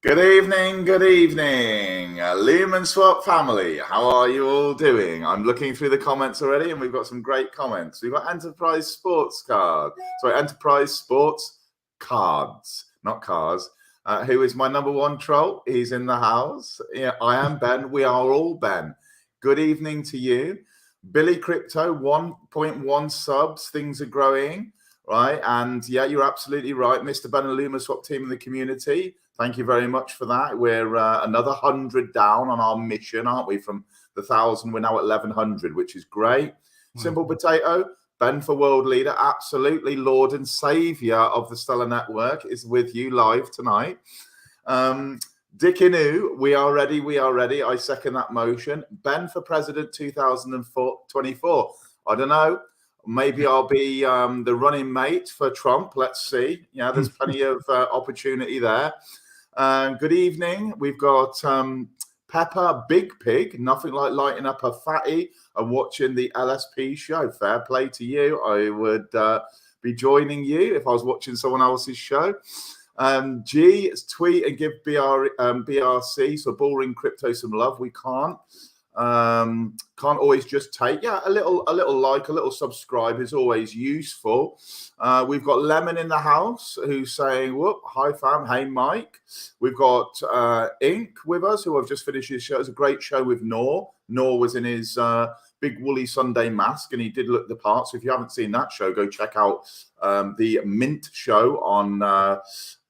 Good evening, Lumenswap family. How are you all doing? I'm looking through the comments already, and we've got some great comments. We've got Enterprise Sports Cards, not cars. Who is my number one troll? He's in the house. Yeah, I am Ben. We are all Ben. Good evening to you. Billy Crypto, 1.1 subs. Things are growing, right? And yeah, you're absolutely right. Mr. Ben and Lumenswap team in the community. Thank you very much for that. We're another 100 down on our mission, aren't we? From the 1,000, we're now at 1,100, which is great. Wow. Simple Potato, Ben for World Leader, absolutely Lord and Savior of the Stellar Network, is with you live tonight. Dick Inu, we are ready. I second that motion. Ben for President 2024. I don't know. Maybe I'll be the running mate for Trump. Let's see. Yeah, there's plenty of opportunity there. Good evening. We've got Pepper Big Pig. Nothing like lighting up a fatty and watching the LSP show. Fair play to you. I would be joining you if I was watching someone else's show. G, tweet and give BRC, so Bullring Crypto, some love. We can't always just take a little like, a little subscribe is always useful. We've got Lemon in the house who's saying whoop, hi fam, hey Mike. We've got Ink with us who have just finished his show. It's a great show with Nor was in his big woolly Sunday mask and he did look the part. So if you haven't seen that show, go check out the Mint show on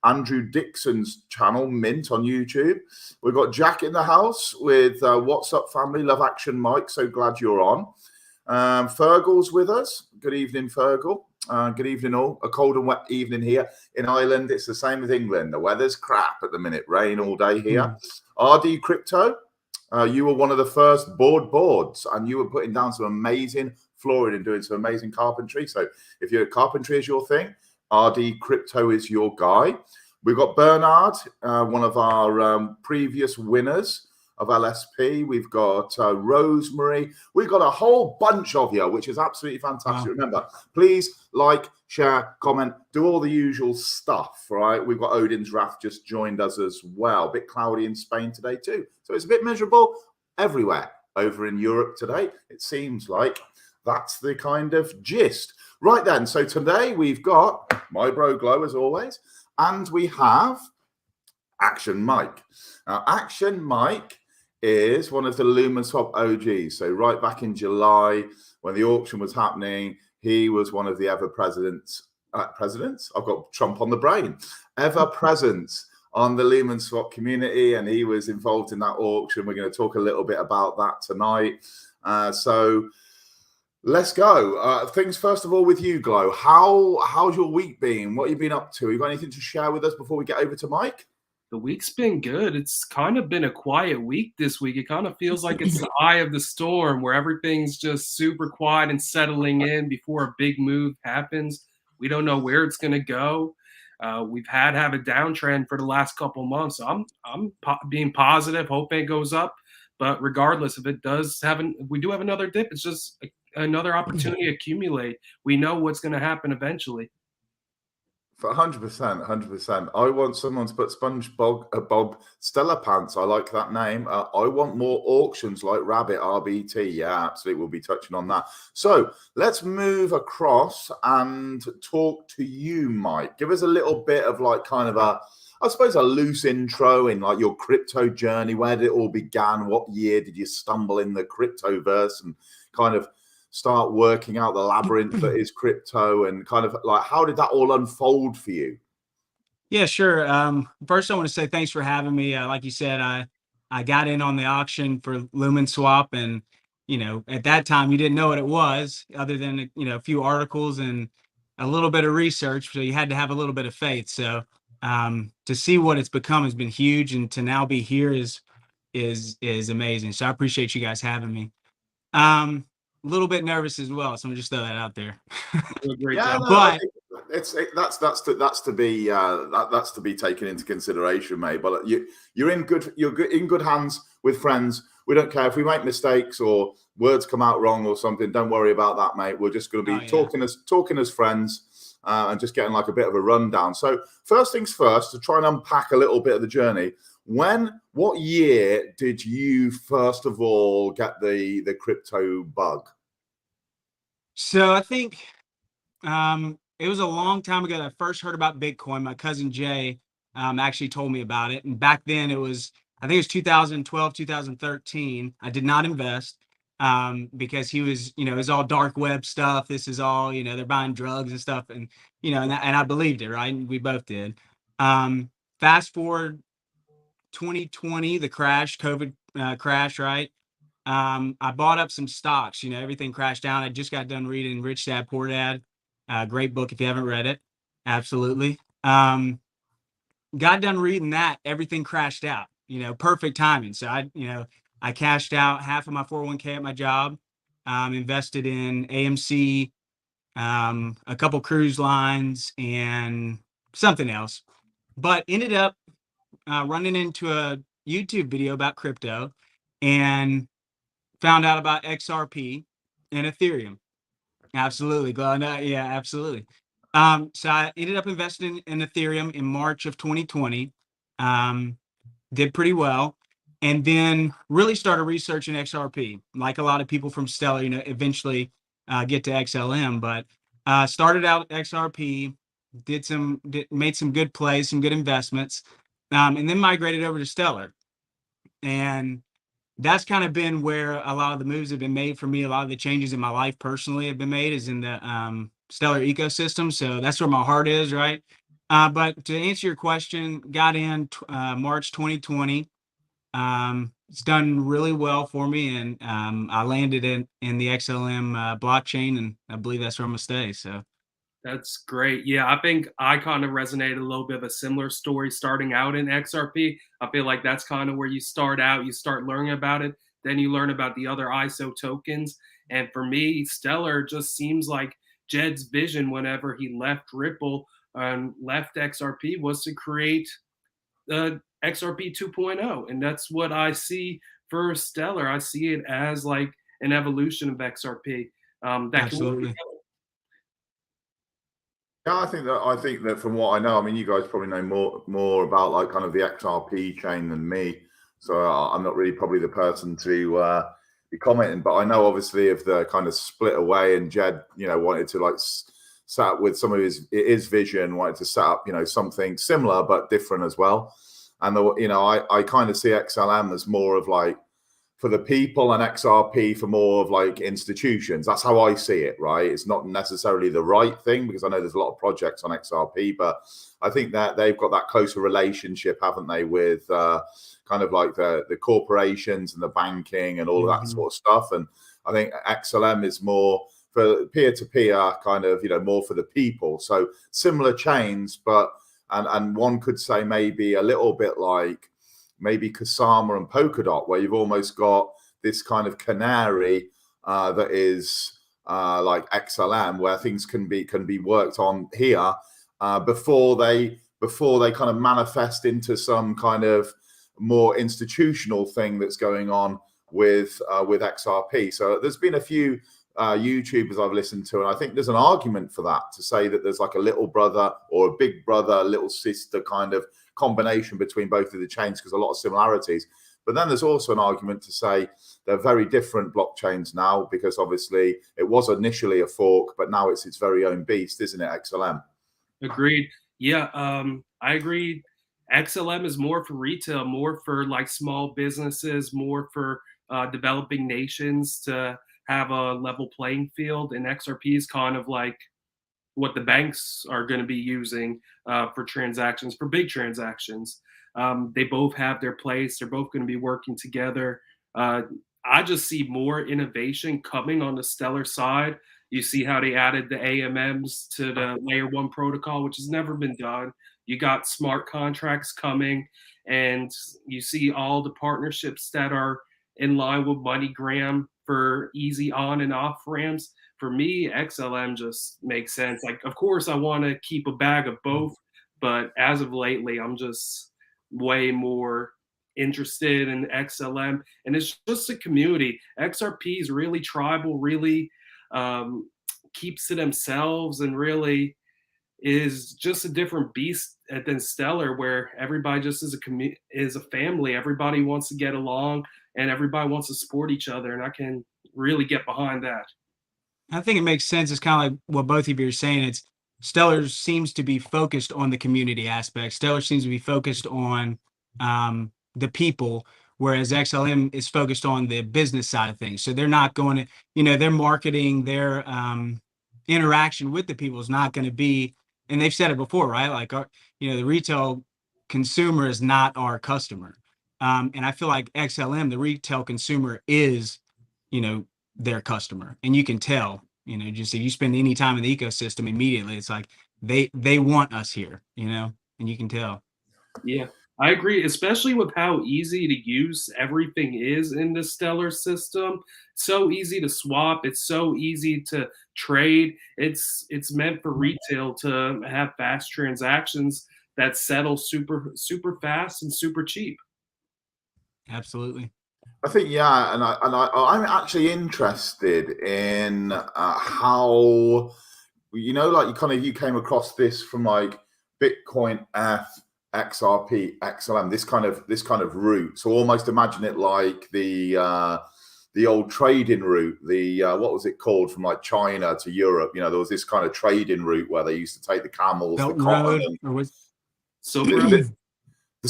Andrew Dixon's channel, Mint, on YouTube. We've got Jack in the house with What's Up Family, Love Action Mike, so glad you're on. Fergal's with us. Good evening, Fergal. Good evening all. A cold and wet evening here in Ireland. It's the same as England. The weather's crap at the minute. Rain all day here. RD Crypto, you were one of the first boards and you were putting down some amazing flooring and doing some amazing carpentry. So if your carpentry is your thing, RD Crypto is your guy. We've got Bernard, one of our previous winners of LSP. We've got Rosemary. We've got a whole bunch of you, which is absolutely fantastic. Wow. Remember, please like, share, comment, do all the usual stuff, right? We've got Odin's Wrath just joined us as well. A bit cloudy in Spain today too. So it's a bit miserable everywhere over in Europe today. It seems like that's the kind of gist. Right then, so today we've got my bro Glow as always, and we have Action Mike. Now, Action Mike is one of the Lumenswap OGs. So right back in July when the auction was happening, he was one of the ever presidents. I've got Trump on the brain. Ever presence on the Lumenswap community, and he was involved in that auction. We're going to talk a little bit about that tonight. So let's go. Things first of all with you, Glow. How's your week been? What have you been up to? You got anything to share with us before we get over to Mike? The week's been good. It's kind of been a quiet week this week. It kind of feels like it's the eye of the storm where everything's just super quiet and settling in before a big move happens. We don't know where it's going to go. We've have a downtrend for the last couple months. So I'm being positive, hoping it goes up. But regardless, if it does we do have another dip. It's just another opportunity to accumulate. We know what's going to happen eventually. For 100%. I want someone to put Bob Stella Pants. I like that name. I want more auctions like Rabbit RBT. Yeah, absolutely. We'll be touching on that. So let's move across and talk to you, Mike. Give us a little bit of like kind of I suppose a loose intro in like your crypto journey. Where did it all began? What year did you stumble in the cryptoverse and kind of start working out the labyrinth that is crypto, and kind of like how did that all unfold for you? Yeah, sure. First, I want to say thanks for having me. Like you said, I got in on the auction for Lumenswap, and at that time you didn't know what it was, other than a few articles and a little bit of research. So you had to have a little bit of faith. So to see what it's become has been huge, and to now be here is amazing. So I appreciate you guys having me. A little bit nervous as well, so I'm just throw that out there. That's to be taken into consideration, mate. But you're in good hands with friends we don't care if we make mistakes or words come out wrong or something. Don't worry about that, mate. We're just going to be talking as friends and just getting like a bit of a rundown. So first things first, to try and unpack a little bit of the journey. What year did you first of all get the crypto bug? So I think it was a long time ago that I first heard about Bitcoin. My cousin Jay actually told me about it. And back then I think it was 2012, 2013. I did not invest because he was, it was all dark web stuff. This is all, they're buying drugs and stuff. And, and I believed it, right? And we both did. Fast forward 2020, the crash, COVID crash, right? I bought up some stocks, everything crashed down. I just got done reading Rich Dad, Poor Dad. Great book if you haven't read it. Absolutely. Got done reading that, everything crashed out, perfect timing. So I cashed out half of my 401k at my job, invested in AMC, a couple cruise lines and something else, but ended up running into a YouTube video about crypto and found out about XRP and Ethereum. Absolutely, Glenn. Yeah, absolutely. So I ended up investing in Ethereum in March of 2020. Did pretty well, and then really started researching XRP. Like a lot of people from Stellar, eventually get to XLM, but started out XRP, made some good plays, some good investments, and then migrated over to Stellar. And that's kind of been where a lot of the moves have been made for me. A lot of the changes in my life personally have been made is in the Stellar ecosystem. So that's where my heart is, right? But to answer your question, got in March 2020. It's done really well for me, and I landed in the XLM blockchain, and I believe that's where I'm gonna stay. So that's great. Yeah, I think I kind of resonated a little bit of a similar story starting out in XRP. I feel like that's kind of where you start out, you start learning about it, then you learn about the other ISO tokens. And for me, Stellar just seems like Jed's vision whenever he left Ripple and left XRP was to create the XRP 2.0. And that's what I see for Stellar. I see it as like an evolution of XRP. That absolutely. Yeah, I think that from what I know, I mean, you guys probably know more about like kind of the XRP chain than me, so I'm not really probably the person to be commenting. But I know obviously of the kind of split away, and Jed, wanted to like set up with some of his vision, wanted to set up something similar but different as well. And I kind of see XLM as more of like for the people and XRP for more of like institutions. That's how I see it, right? It's not necessarily the right thing because I know there's a lot of projects on XRP, but I think that they've got that closer relationship, haven't they, with kind of like the corporations and the banking and all of that sort of stuff. And I think XLM is more for peer-to-peer kind of, more for the people. So similar chains, but, and one could say maybe a little bit like, maybe Kusama and Polkadot, where you've almost got this kind of canary that is like XLM, where things can be worked on here before they kind of manifest into some kind of more institutional thing that's going on with XRP. So there's been a few YouTubers I've listened to, and I think there's an argument for that, to say that there's like a little brother or a big brother, little sister kind of combination between both of the chains, because a lot of similarities. But then there's also an argument to say they're very different blockchains now, because obviously it was initially a fork, but now it's its very own beast, isn't it, XLM? Agreed. Yeah, I agree. XLM is more for retail, more for like small businesses, more for developing nations to have a level playing field. And XRP is kind of like what the banks are going to be using for transactions, for big transactions. They both have their place. They're both going to be working together. I just see more innovation coming on the Stellar side. You see how they added the AMMs to the layer 1 protocol, which has never been done. You got smart contracts coming, and you see all the partnerships that are in line with MoneyGram for easy on and off ramps. For me, XLM just makes sense. Like, of course, I want to keep a bag of both, but as of lately, I'm just way more interested in XLM, and it's just a community. XRP is really tribal, really keeps to themselves, and really is just a different beast than Stellar, where everybody just is a family. Everybody wants to get along, and everybody wants to support each other, and I can really get behind that. I think it makes sense. It's kind of like what both of you are saying. It's Stellar seems to be focused on the community aspect. Stellar seems to be focused on the people, whereas XLM is focused on the business side of things. So they're not going to, their marketing, their interaction with the people is not going to be, and they've said it before, right? Like, the retail consumer is not our customer. And I feel like XLM, the retail consumer, is, their customer, and you can tell, just if you spend any time in the ecosystem, immediately it's like they want us here, and you can tell. Yeah, I agree, especially with how easy to use everything is in the Stellar system. So easy to swap, it's so easy to trade. It's meant for retail to have fast transactions that settle super fast and super cheap. Absolutely. I think, yeah, and I'm actually interested in how, like you came across this from like Bitcoin, XRP, XLM, this kind of route. So almost imagine it like the old trading route, what was it called, from like China to Europe? There was this kind of trading route where they used to take the camels, Belt the cotton, Road, the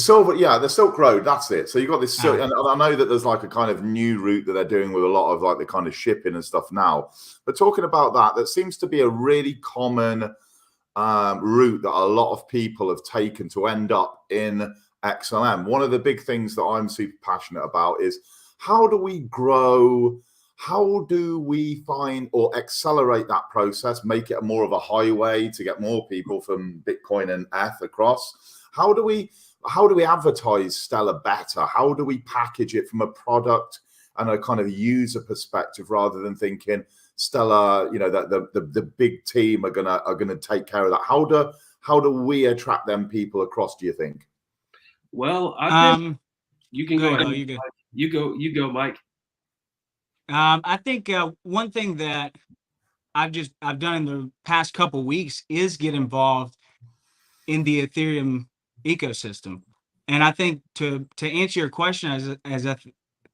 Silk Road, that's it. So you got this, and I know that there's like a kind of new route that they're doing with a lot of like the kind of shipping and stuff now. But talking about that seems to be a really common route that a lot of people have taken to end up in XLM. One of the big things that I'm super passionate about is, how do we grow? How do we find or accelerate that process, make it more of a highway to get more people from Bitcoin and ETH across? How do we advertise Stellar better? How do we package it from a product and a kind of user perspective, rather than thinking Stellar, that the big team are gonna take care of that? How do we attract them people across, do you think? Well, I think you can go ahead. You go, Mike. I think one thing that I've done in the past couple weeks is get involved in the Ethereum ecosystem. And I think to answer your question, as I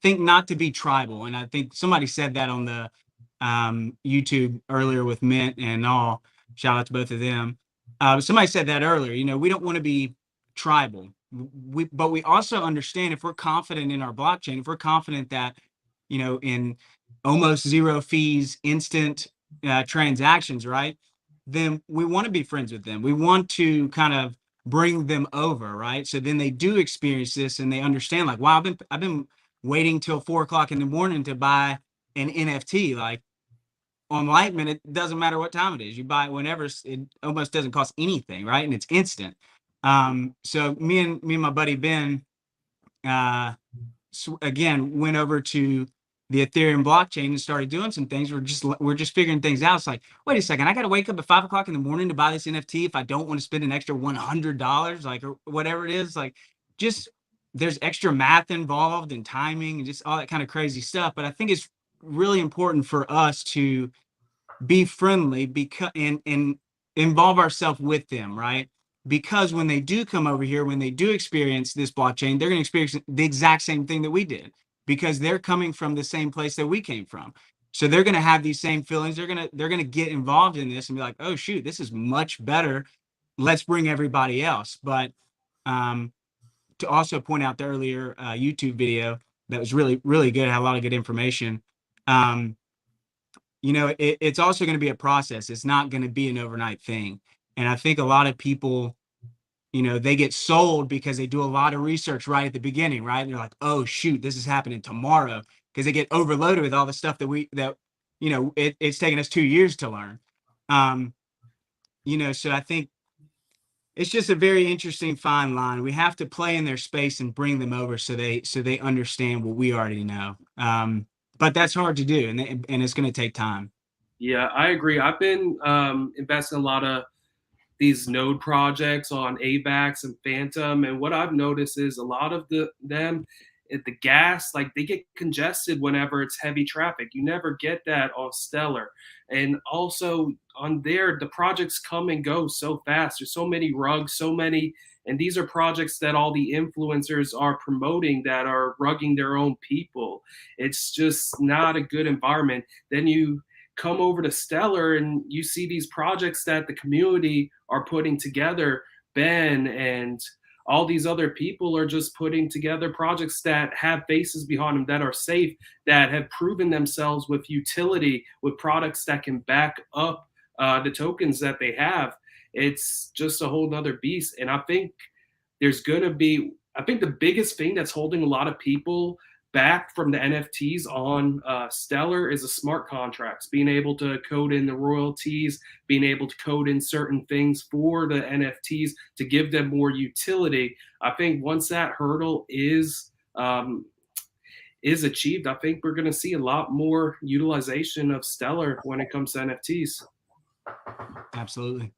think, not to be tribal, and I think somebody said that on the YouTube earlier with Mint and all. Shout out to both of them. Somebody said that earlier. We don't want to be tribal. But we also understand, if we're confident in our blockchain, if we're confident that, in almost zero fees, instant transactions, right? Then we want to be friends with them. We want to kind of bring them over, right? So then they do experience this and they understand, like, wow, I've been waiting till 4 o'clock in the morning to buy an NFT. Like, on Lightman, it doesn't matter what time it is. You buy it whenever. It almost doesn't cost anything, right? And it's instant. So me and my buddy Ben, again, went over to the Ethereum blockchain and started doing some things. We're just figuring things out. It's like, wait a second, I got to wake up at 5 o'clock in the morning to buy this NFT if I don't want to spend an extra $100, like, or whatever it is. Like, just there's extra math involved and timing and just all that kind of crazy stuff. But I think it's really important for us to be friendly and involve ourselves with them, right? Because when they do come over here, when they do experience this blockchain, they're going to experience the exact same thing that we did, because they're coming from the same place that we came from. So they're going to have these same feelings. They're going to get involved in this and be like, oh shoot, this is much better. Let's bring everybody else. But to also point out the earlier YouTube video that was really, really good, had a lot of good information. It's also going to be a process. It's not going to be an overnight thing. And I think a lot of people, they get sold because they do a lot of research right at the beginning, right? And they're like, oh shoot, this is happening tomorrow, because they get overloaded with all the stuff that it's taken us 2 years to learn. So I think it's just a very interesting fine line. We have to play in their space and bring them over so they understand what we already know. But that's hard to do, and it's going to take time. Yeah, I agree. I've been investing a lot of these node projects on AVAX and Phantom. And what I've noticed is a lot of the gas, like they get congested whenever it's heavy traffic. You never get that on Stellar. And also on there, the projects come and go so fast. There's so many rugs, and these are projects that all the influencers are promoting that are rugging their own people. It's just not a good environment. Then you come over to Stellar and you see these projects that the community are putting together. Ben and all these other people are just putting together projects that have faces behind them, that are safe, that have proven themselves with utility, with products that can back up the tokens that they have. It's just a whole nother beast. And I think the biggest thing that's holding a lot of people back from the NFTs on Stellar is the smart contracts, being able to code in the royalties, being able to code in certain things for the NFTs to give them more utility. I think once that hurdle is achieved, I think we're going to see a lot more utilization of Stellar when it comes to NFTs. Absolutely.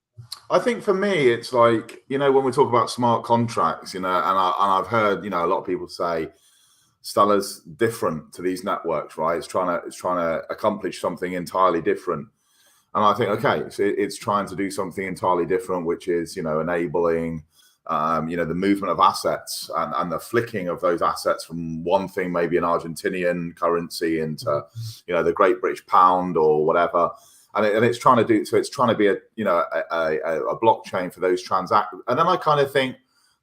I think for me, it's like, when we talk about smart contracts, and I've heard, a lot of people say Stellar's different to these networks, right? It's trying to accomplish something entirely different. And I think, okay, so it's trying to do something entirely different, which is, enabling, the movement of assets and the flicking of those assets from one thing, maybe an Argentinian currency, into, the Great British Pound or whatever. And it's trying to do, so it's trying to be a blockchain for those transactions. And then I kind of think,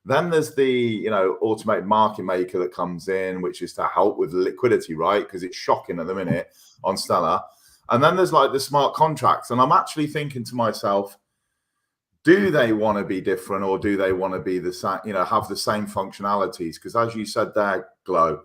then there's the, automated market maker that comes in, which is to help with liquidity, right? Because it's shocking at the minute on Stellar. And then there's like the smart contracts. And I'm actually thinking to myself, do they want to be different, or do they want to be the same, have the same functionalities? Because as you said there, Glow,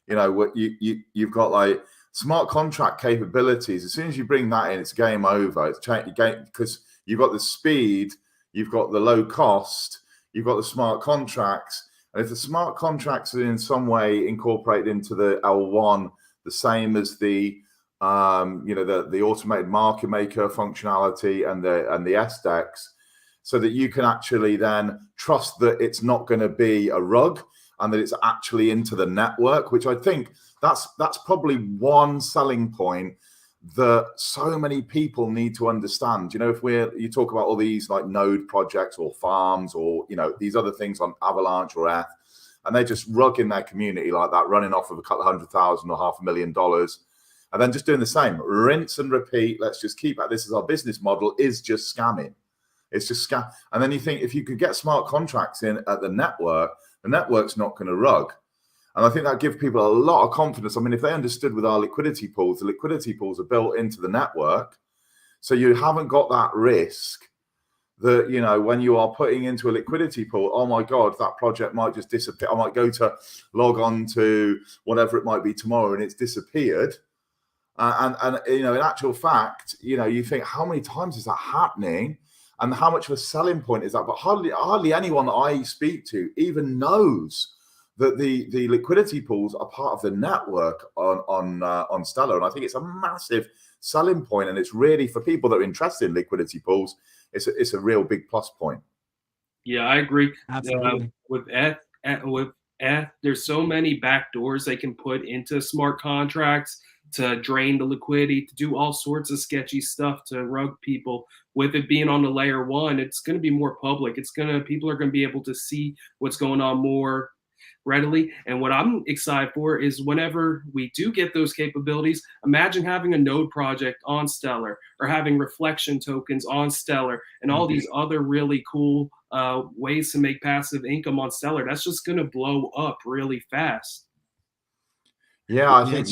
what you've got like smart contract capabilities. As soon as you bring that in, it's game over. It's because you've got the speed, you've got the low cost, you've got the smart contracts. And if the smart contracts are in some way incorporated into the L1, the same as the the automated market maker functionality and the SDEX, so that you can actually then trust that it's not going to be a rug and that it's actually into the network, which I think that's probably one selling point that so many people need to understand. If you talk about all these like node projects or farms or, these other things on Avalanche or ETH, and they just rug in their community like that, running off of a couple of $100,000 or $500,000, and then just doing the same, rinse and repeat. Let's just keep at this as our business model, is just scamming. It's just scam. And then you think, if you could get smart contracts in at the network's not going to rug. And I think that gives people a lot of confidence. I mean, if they understood with our liquidity pools, the liquidity pools are built into the network. So you haven't got that risk that, when you are putting into a liquidity pool, oh my God, that project might just disappear. I might go to log on to whatever it might be tomorrow and it's disappeared. And in actual fact, you think, how many times is that happening? And how much of a selling point is that? But hardly anyone that I speak to even knows that the liquidity pools are part of the network on Stellar. And I think it's a massive selling point, and it's really, for people that are interested in liquidity pools, it's a real big plus point. Yeah, I agree. Absolutely. With ETH, there's so many backdoors they can put into smart contracts to drain the liquidity, to do all sorts of sketchy stuff to rug people. With it being on the layer one, it's going to be more public. People are going to be able to see what's going on more readily. And what I'm excited for is whenever we do get those capabilities, imagine having a node project on Stellar, or having reflection tokens on Stellar, and all these other really cool ways to make passive income on Stellar. That's just going to blow up really fast. Yeah, I think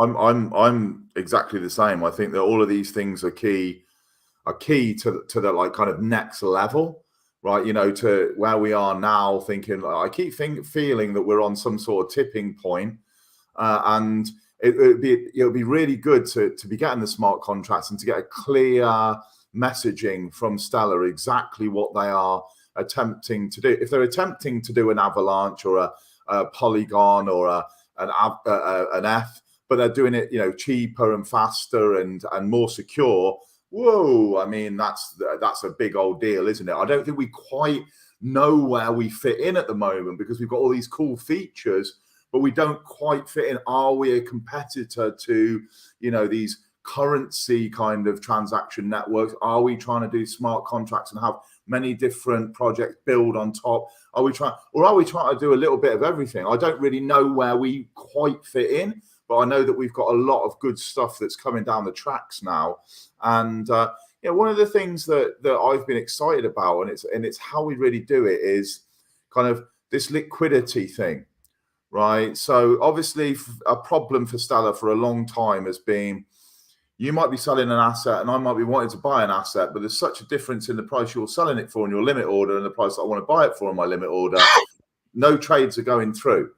I'm exactly the same. I think that all of these things are key to the like kind of next level, right? To where we are now. Thinking, I keep feeling that we're on some sort of tipping point, and it'll be really good to be getting the smart contracts and to get a clear messaging from Stellar exactly what they are attempting to do. If they're attempting to do an Avalanche or a Polygon or an F, but they're doing it, cheaper and faster and more secure, whoa, I mean, that's a big old deal, isn't it? I don't think we quite know where we fit in at the moment because we've got all these cool features, but we don't quite fit in. Are we a competitor to, these currency kind of transaction networks? Are we trying to do smart contracts and have many different projects build on top? Are we trying to do a little bit of everything? I don't really know where we quite fit in, but I know that we've got a lot of good stuff that's coming down the tracks now. And one of the things that I've been excited about, and it's how we really do it, is kind of this liquidity thing, right? So obviously a problem for Stellar for a long time has been, you might be selling an asset and I might be wanting to buy an asset, but there's such a difference in the price you're selling it for in your limit order and the price that I want to buy it for in my limit order. No trades are going through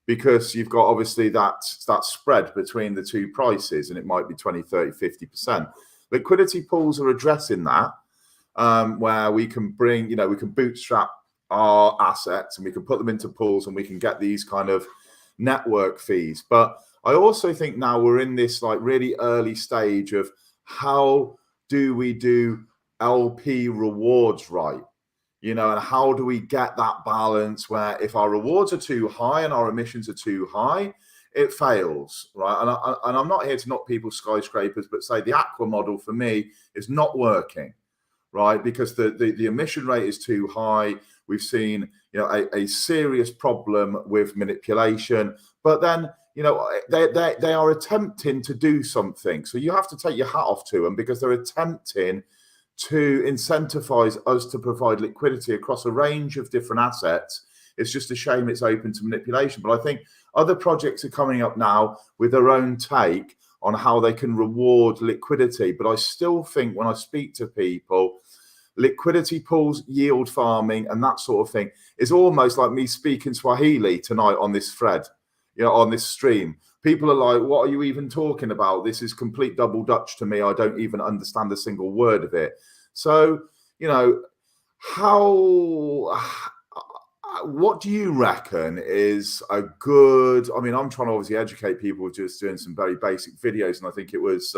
because you've got obviously that spread between the two prices, and it might be 20, 30, 50%. Liquidity pools are addressing that, where we can bring, we can bootstrap our assets and we can put them into pools and we can get these kind of network fees. But I also think now we're in this like really early stage of how do we do LP rewards right? And how do we get that balance where if our rewards are too high and our emissions are too high, it fails, right? And I'm not here to knock people's skyscrapers, but say the Aqua model for me is not working, right? Because the emission rate is too high. We've seen, a serious problem with manipulation, but then, they are attempting to do something. So you have to take your hat off to them because they're attempting to incentivize us to provide liquidity across a range of different assets. It's just a shame it's open to manipulation. But I think other projects are coming up now with their own take on how they can reward liquidity. But I still think when I speak to people, liquidity pools, yield farming, and that sort of thing is almost like me speaking Swahili tonight on this thread, on this stream. People are like, what are you even talking about? This is complete double Dutch to me. I don't even understand a single word of it. So, what do you reckon is a good, I'm trying to obviously educate people just doing some very basic videos. And I think it was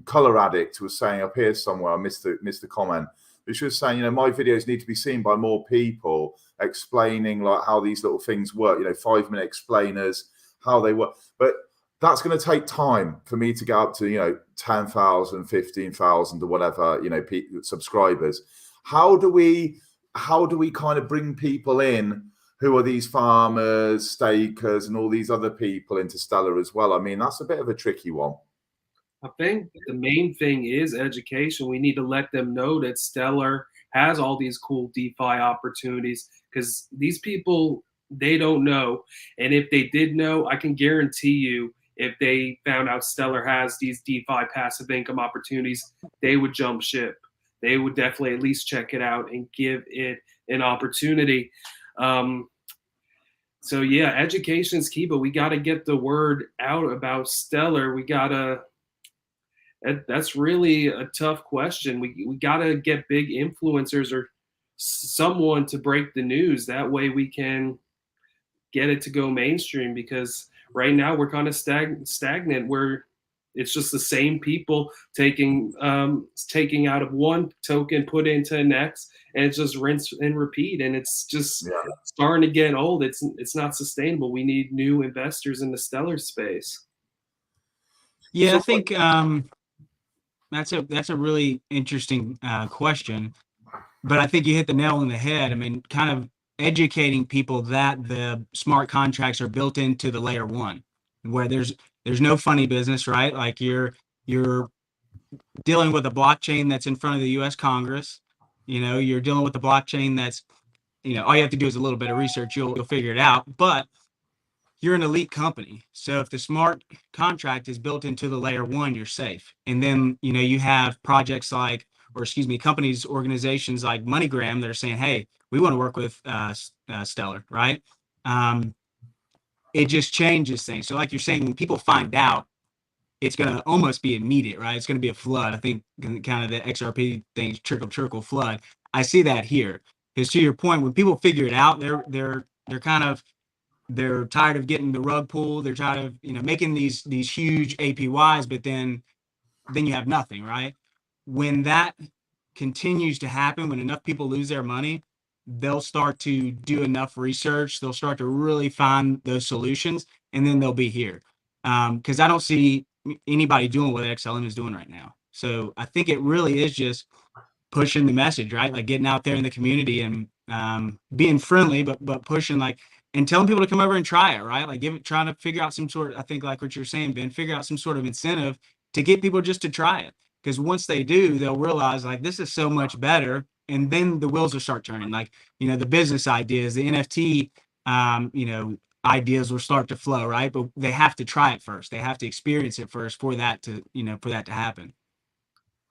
Color Addict was saying up here somewhere, I missed the comment, but she was saying, my videos need to be seen by more people, explaining like how these little things work, 5-minute explainers, how they work. But that's going to take time for me to get up to, 10,000, 15,000 or whatever, subscribers. How do we kind of bring people in who are these farmers, stakers, and all these other people into Stellar as well? That's a bit of a tricky one. I think the main thing is education. We need to let them know that Stellar has all these cool DeFi opportunities, because these people, they don't know. And if they did know, I can guarantee you, if they found out Stellar has these DeFi passive income opportunities, they would jump ship. They would definitely at least check it out and give it an opportunity. So yeah, education is key, but we got to get the word out about Stellar. That's really a tough question. We got to get big influencers or someone to break the news. That way we can get it to go mainstream, because right now we're kind of stagnant where it's just the same people taking out of one token, put into the next, and it's just rinse and repeat. And it's just starting to get old. It's not sustainable. We need new investors in the Stellar space. Yeah, I think that's a really interesting question, but I think you hit the nail on the head. Kind of educating people that the smart contracts are built into the layer one, where there's no funny business, right? Like you're dealing with a blockchain that's in front of the U.S. Congress. You're dealing with the blockchain that's, all you have to do is a little bit of research, you'll figure it out. But you're an elite company. So if the smart contract is built into the layer one, you're safe. And then, you have projects like, companies, organizations like MoneyGram that are saying, hey, we want to work with Stellar, right? It just changes things. So like you're saying, when people find out, it's going to almost be immediate, right? It's going to be a flood. I think kind of the XRP thing, trickle flood. I see that here. Because to your point, when people figure it out, they're tired of getting the rug pulled. They're tired of making these huge APYs, but then then you have nothing, right? When that continues to happen, when enough people lose their money, they'll start to do enough research. They'll start to really find those solutions, and then they'll be here. Because I don't see anybody doing what XLM is doing right now. So I think it really is just pushing the message, right? Like getting out there in the community and being friendly, but pushing like and telling people to come over and try it, right? Like trying to figure out some sort of, I think like what you're saying, Ben, figure out some sort of incentive to get people just to try it. Because once they do, they'll realize like this is so much better. And then the wheels will start turning. Like, the business ideas, the NFT, ideas will start to flow, right? But they have to try it first. They have to experience it first for that to happen.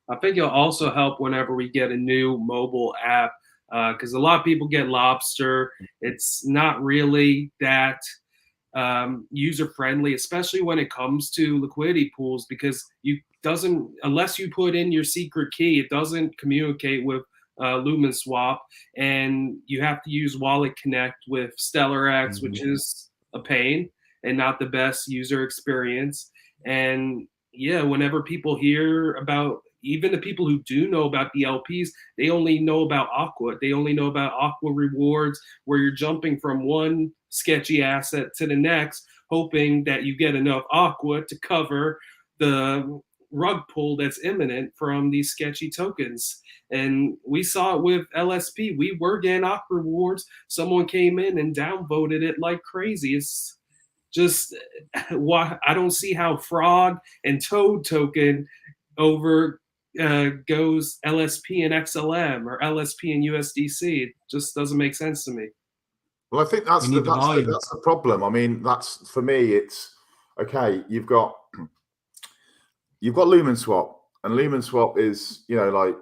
I think it'll also help whenever we get a new mobile app, because a lot of people get Lobster. It's not really that user friendly, especially when it comes to liquidity pools, because unless you put in your secret key, it doesn't communicate with Lumenswap, and you have to use Wallet Connect with StellarX, which is a pain and not the best user experience. And yeah, whenever people hear about, even the people who do know about the LPs, they only know about Aqua. They only know about Aqua rewards, where you're jumping from one sketchy asset to the next, hoping that you get enough Aqua to cover the rug pull that's imminent from these sketchy tokens. And we saw it with LSP. We were getting Aqua rewards. Someone came in and downvoted it like crazy. It's just why I don't see how Frog and Toad token over goes LSP and XLM or LSP and USDC. It just doesn't make sense to me. Well, I think that's the problem. I mean, that's, for me, it's okay. You've got Lumenswap, and Lumenswap is, like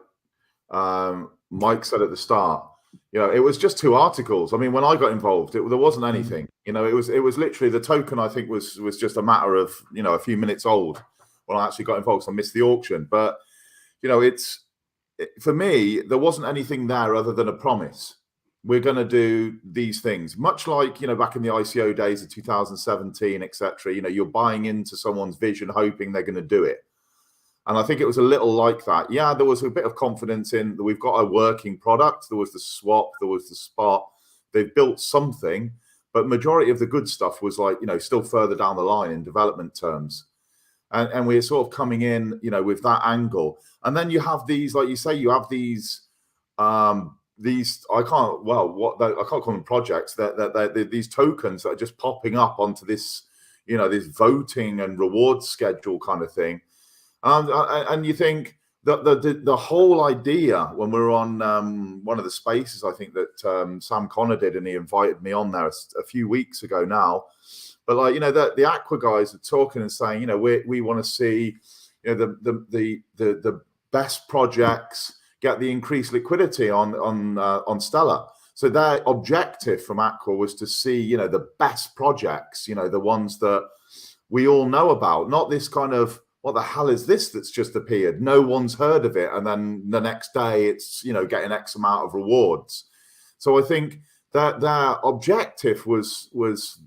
Mike said at the start, it was just 2 articles. I mean, when I got involved, there wasn't anything. It was literally, the token, I think, was just a matter of a few minutes old when I actually got involved. So I missed the auction, but for me, there wasn't anything there other than a promise. We're going to do these things, much like back in the ICO days of 2017, etc. You're buying into someone's vision, hoping they're going to do it. And I think it was a little like that. Yeah, there was a bit of confidence in that we've got a working product. There was the swap, there was the spot. They've built something, but majority of the good stuff was like, still further down the line in development terms. And we're sort of coming in, with that angle. And then you have these, like you say, you have these I can't call them projects, that these tokens that are just popping up onto this, this voting and reward schedule kind of thing. And you think that the whole idea, when we were on one of the spaces, I think that Sam Connor did, and he invited me on there a few weeks ago now. But like, the Aqua guys are talking and saying, we want to see, the best projects get the increased liquidity on Stellar. So their objective from Aqua was to see, the best projects, the ones that we all know about, not this kind of, what the hell is this that's just appeared? No one's heard of it. And then the next day it's, getting X amount of rewards. So I think that their objective was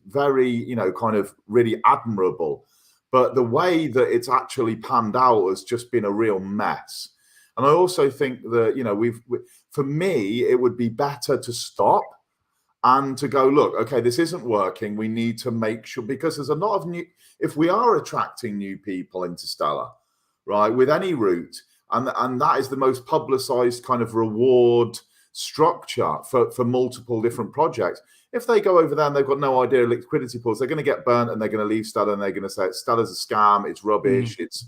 very, kind of really admirable. But the way that it's actually panned out has just been a real mess. And I also think that, for me, it would be better to stop and to go, look, okay, this isn't working. We need to make sure, because there's a lot of if we are attracting new people into Stellar, right, with any route, and that is the most publicized kind of reward structure for multiple different projects. If they go over there and they've got no idea of liquidity pools, they're going to get burnt and they're going to leave Stellar and they're going to say Stellar's a scam, it's rubbish, it's,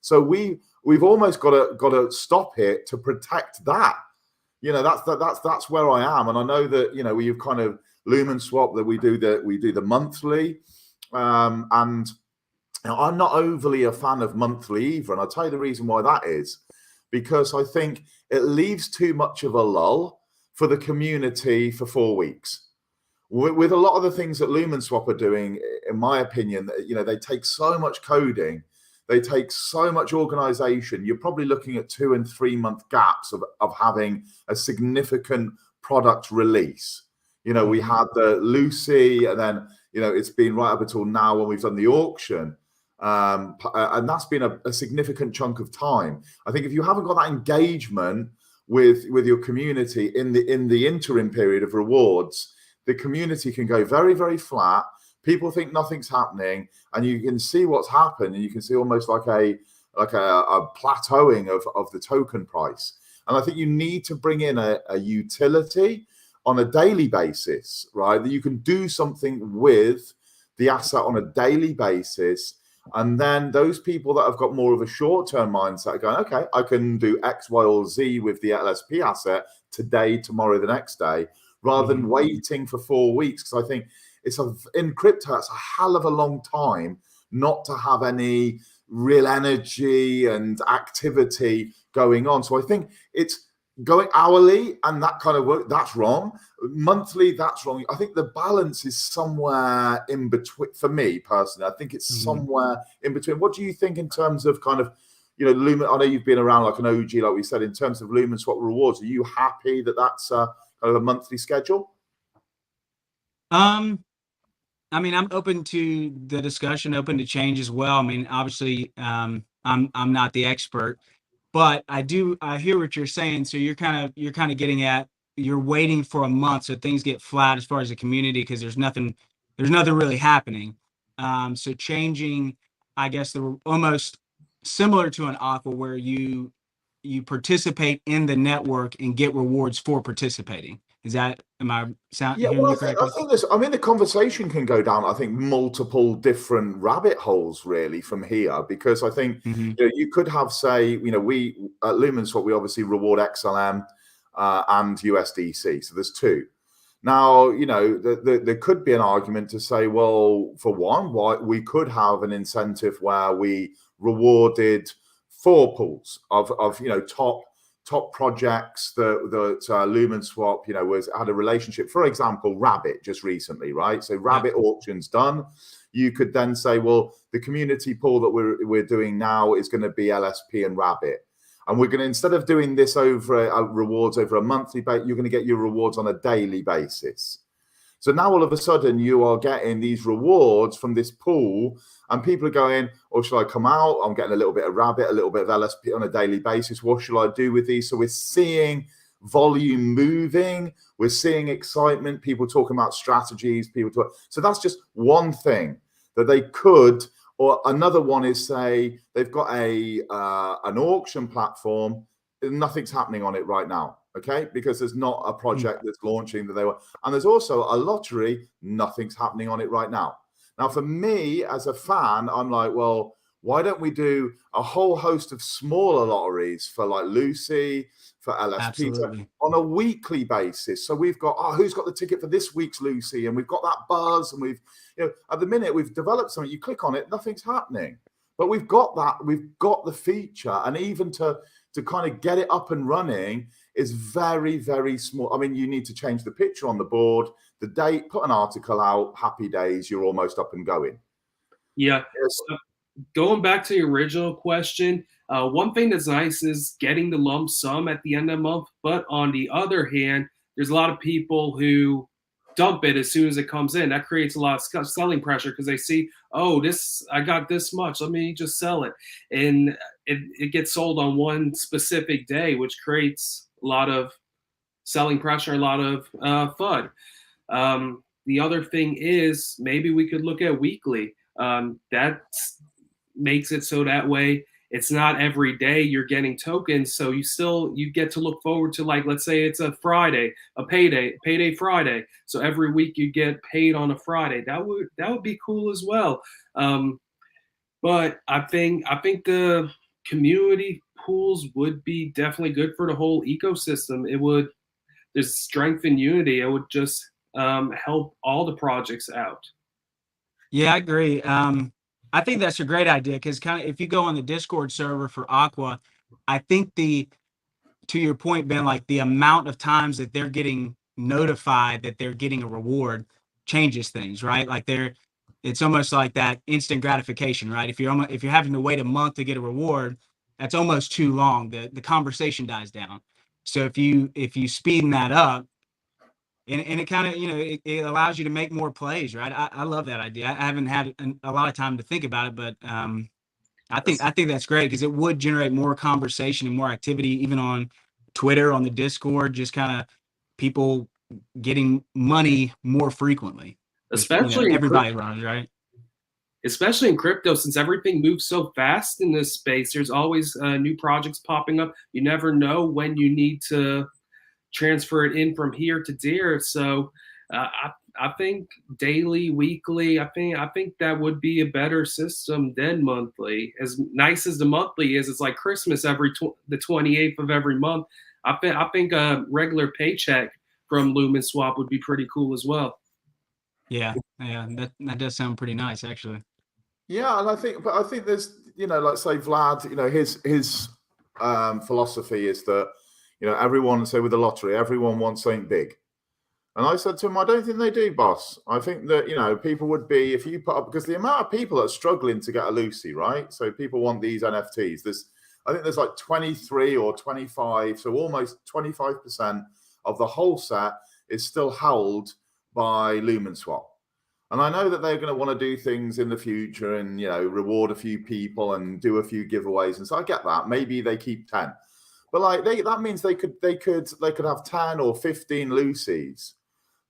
so we've almost got to stop it to protect that. That's where I am. And I know that, we've kind of Lumenswap, that we do the monthly, and I'm not overly a fan of monthly either. And I'll tell you the reason why that is, because I think it leaves too much of a lull for the community for 4 weeks. With a lot of the things that Lumenswap are doing, in my opinion, they take so much coding, they take so much organization. You're probably looking at 2 and 3 month gaps of having a significant product release. We had the Lucy, and then, it's been right up until now when we've done the auction. And that's been a significant chunk of time. I think if you haven't got that engagement with your community in the interim period of rewards, the community can go very, very flat. People think nothing's happening, and you can see what's happened, and you can see almost like a plateauing of the token price. And I think you need to bring in a utility on a daily basis, right? That you can do something with the asset on a daily basis. And then those people that have got more of a short-term mindset are going, okay, I can do X, Y, or Z with the LSP asset today, tomorrow, the next day, rather than waiting for 4 weeks. Because I think in crypto, it's a hell of a long time not to have any real energy and activity going on. So I think it's going hourly and that kind of work, that's wrong. Monthly, that's wrong. I think the balance is somewhere in between. For me personally, I think it's somewhere in between. What do you think in terms of kind of, Lumen? I know you've been around like an OG, like we said, in terms of Lumenswap rewards. Are you happy that that's kind of a monthly schedule? I mean, I'm open to the discussion, open to change as well. I mean, obviously, I'm not the expert, but I hear what you're saying. So you're kind of getting at, you're waiting for a month so things get flat as far as the community, because there's nothing really happening. So changing, I guess, the almost similar to an aqua where you participate in the network and get rewards for participating. Am I hearing you correctly? I think the conversation can go down, I think, multiple different rabbit holes really from here, because I think you could have, say, we at Lumenswap, we obviously reward XLM and USDC. So there's two. Now, there could be an argument to say, well, for one, why we could have an incentive where we rewarded 4 pools of top projects that Lumenswap, had a relationship. For example, Rabbit just recently, right? So Rabbit auction's done. You could then say, well, the community pool that we're doing now is going to be LSP and Rabbit. And we're going to, instead of doing this over rewards over a monthly basis, you're going to get your rewards on a daily basis. So now all of a sudden you are getting these rewards from this pool, and people are going, or should I come out? I'm getting a little bit of Rabbit, a little bit of LSP on a daily basis. What should I do with these? So we're seeing volume moving. We're seeing excitement. People talking about strategies. So that's just one thing that they could. Or another one is, say, they've got an auction platform. Nothing's happening on it right now. Okay, because there's not a project that's launching that they were, and there's also a lottery, nothing's happening on it right now. Now, for me as a fan, I'm like, well, why don't we do a whole host of smaller lotteries for like Lucy, for LSP on a weekly basis? So we've got, who's got the ticket for this week's Lucy, and we've got that buzz, and we've, at the minute we've developed something. You click on it, nothing's happening, but we've got that, we've got the feature, and even to kind of get it up and running is very, very small. I mean, you need to change the picture on the board, the date, put an article out, happy days, you're almost up and going. Yeah. So going back to the original question, one thing that's nice is getting the lump sum at the end of the month. But on the other hand, there's a lot of people who dump it as soon as it comes in. That creates a lot of selling pressure because they see, oh, I got this much, let me just sell it. And it gets sold on one specific day, which creates a lot of selling pressure, a lot of FUD. The other thing is maybe we could look at weekly. That makes it so that way it's not every day you're getting tokens. So you get to look forward to, like, let's say it's a Friday, a payday Friday. So every week you get paid on a Friday. That would be cool as well. But I think the community pools would be definitely good for the whole ecosystem. There's strength in unity. It would just help all the projects out. Yeah, I agree. I think that's a great idea, because kind of if you go on the Discord server for Aqua, I think to your point, Ben, like the amount of times that they're getting notified that they're getting a reward changes things, right? Like it's almost like that instant gratification, right? If you're having to wait a month to get a reward, that's almost too long. The conversation dies down. So if you speeden that up, and it kind of, it allows you to make more plays, right? I love that idea. I haven't had a lot of time to think about it, but I think that's great because it would generate more conversation and more activity, even on Twitter, on the Discord, just kind of people getting money more frequently. Especially everybody runs, right? Especially in crypto, since everything moves so fast in this space, there's always new projects popping up. You never know when you need to transfer it in from here to there. So I think daily, weekly, I think that would be a better system than monthly. As nice as the monthly is, it's like Christmas the 28th of every month. I think a regular paycheck from Lumenswap would be pretty cool as well. Yeah, that does sound pretty nice, actually. Yeah, and I think there's, like say Vlad, his philosophy is that, everyone, say with the lottery, everyone wants something big. And I said to him, I don't think they do, boss. I think that, people would be, if you put up, because the amount of people that are struggling to get a Lucy, right? So people want these NFTs. I think there's like 23 or 25, so almost 25% of the whole set is still held by Lumenswap. And I know that they're going to want to do things in the future and, reward a few people and do a few giveaways. And so I get that. Maybe they keep 10. But like that means they could have 10 or 15 Lucies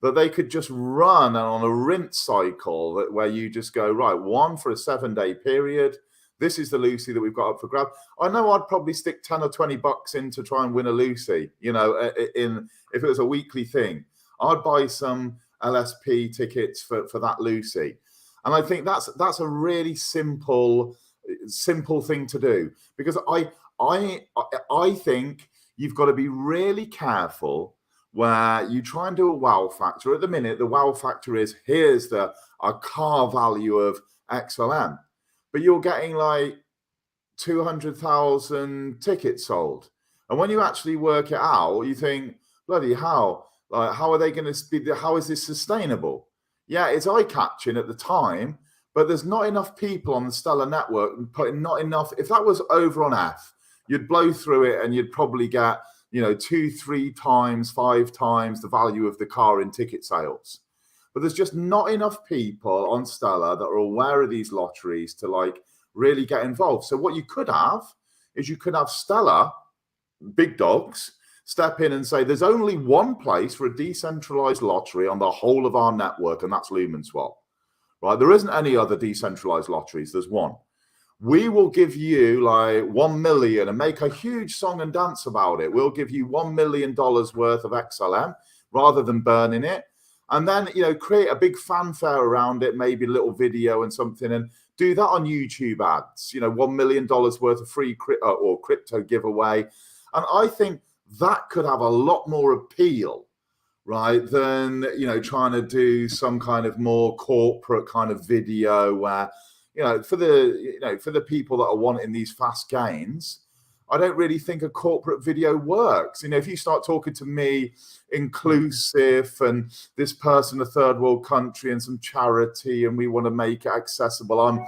that they could just run on a rinse cycle where you just go, right, one for a 7-day period. This is the Lucy that we've got up for grab. I know I'd probably stick 10 or 20 bucks in to try and win a Lucy, if it was a weekly thing. I'd buy some LSP tickets for that Lucy. And I think that's a really simple thing to do, because I think you've got to be really careful where you try and do a wow factor. At the minute, the wow factor is here's a car value of XLM, but you're getting like 200,000 tickets sold. And when you actually work it out, you think, bloody hell, like how are they going to be? How is this sustainable? Yeah, it's eye-catching at the time, but there's not enough people on the Stellar network and putting not enough. If that was over on F, you'd blow through it and you'd probably get 2, 3 times, 5 times the value of the car in ticket sales. But there's just not enough people on Stellar that are aware of these lotteries to like really get involved. So what you could have is you could have Stellar big dogs step in and say there's only one place for a decentralized lottery on the whole of our network, and that's Lumenswap, right? There isn't any other decentralized lotteries. There's one. We will give you like 1 million and make a huge song and dance about it. We'll give you $1 million worth of XLM rather than burning it. And then, create a big fanfare around it, maybe a little video and something, and do that on YouTube ads, $1 million worth of free crypto giveaway. And I think that could have a lot more appeal, right, than, trying to do some kind of more corporate kind of video where, for the people that are wanting these fast gains, I don't really think a corporate video works. If you start talking to me inclusive and this person, a third world country and some charity, and we want to make it accessible, I'm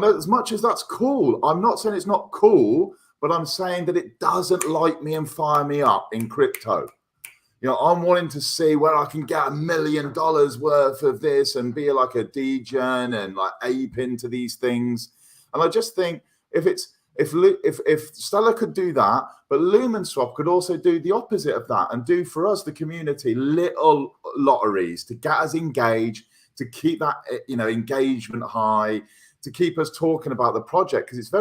as much as that's cool. I'm not saying it's not cool, but I'm saying that it doesn't light me and fire me up in crypto. I'm wanting to see where I can get $1 million worth of this and be like a degen and like ape into these things. And I just think if Stellar could do that, but Lumenswap could also do the opposite of that and do for us, the community, little lotteries to get us engaged, to keep that engagement high, to keep us talking about the project. Because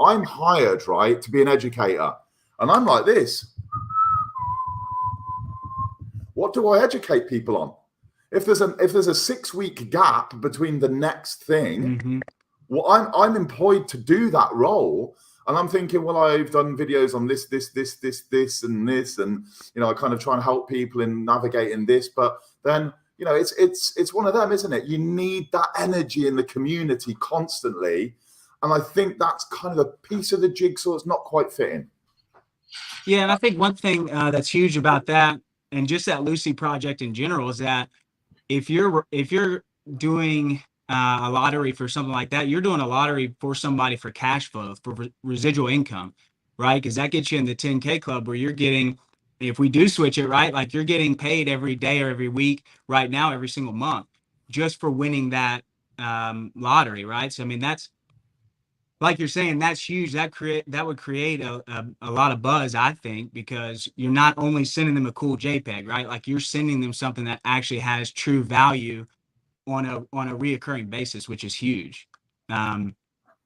I'm hired, right, to be an educator, and I'm like this. What do I educate people on? If there's a 6-week gap between the next thing, well, I'm employed to do that role, and I'm thinking, well, I've done videos on this, and this, and I kind of try and help people in navigating this. But then, it's one of them, isn't it? You need that energy in the community constantly, and I think that's kind of a piece of the jigsaw that's not quite fitting. Yeah, and I think one thing that's huge about that, and just that Lucy project in general, is that if you're doing a lottery for something like that, you're doing a lottery for somebody for cash flow, for residual income, right? Because that gets you in the 10K club where you're getting if we do switch it, right, like you're getting paid every day or every week right now, every single month, just for winning that lottery, right? So I mean, that's like you're saying, that's huge. That would create a lot of buzz, I think, because you're not only sending them a cool JPEG, right? Like you're sending them something that actually has true value on a reoccurring basis, which is huge.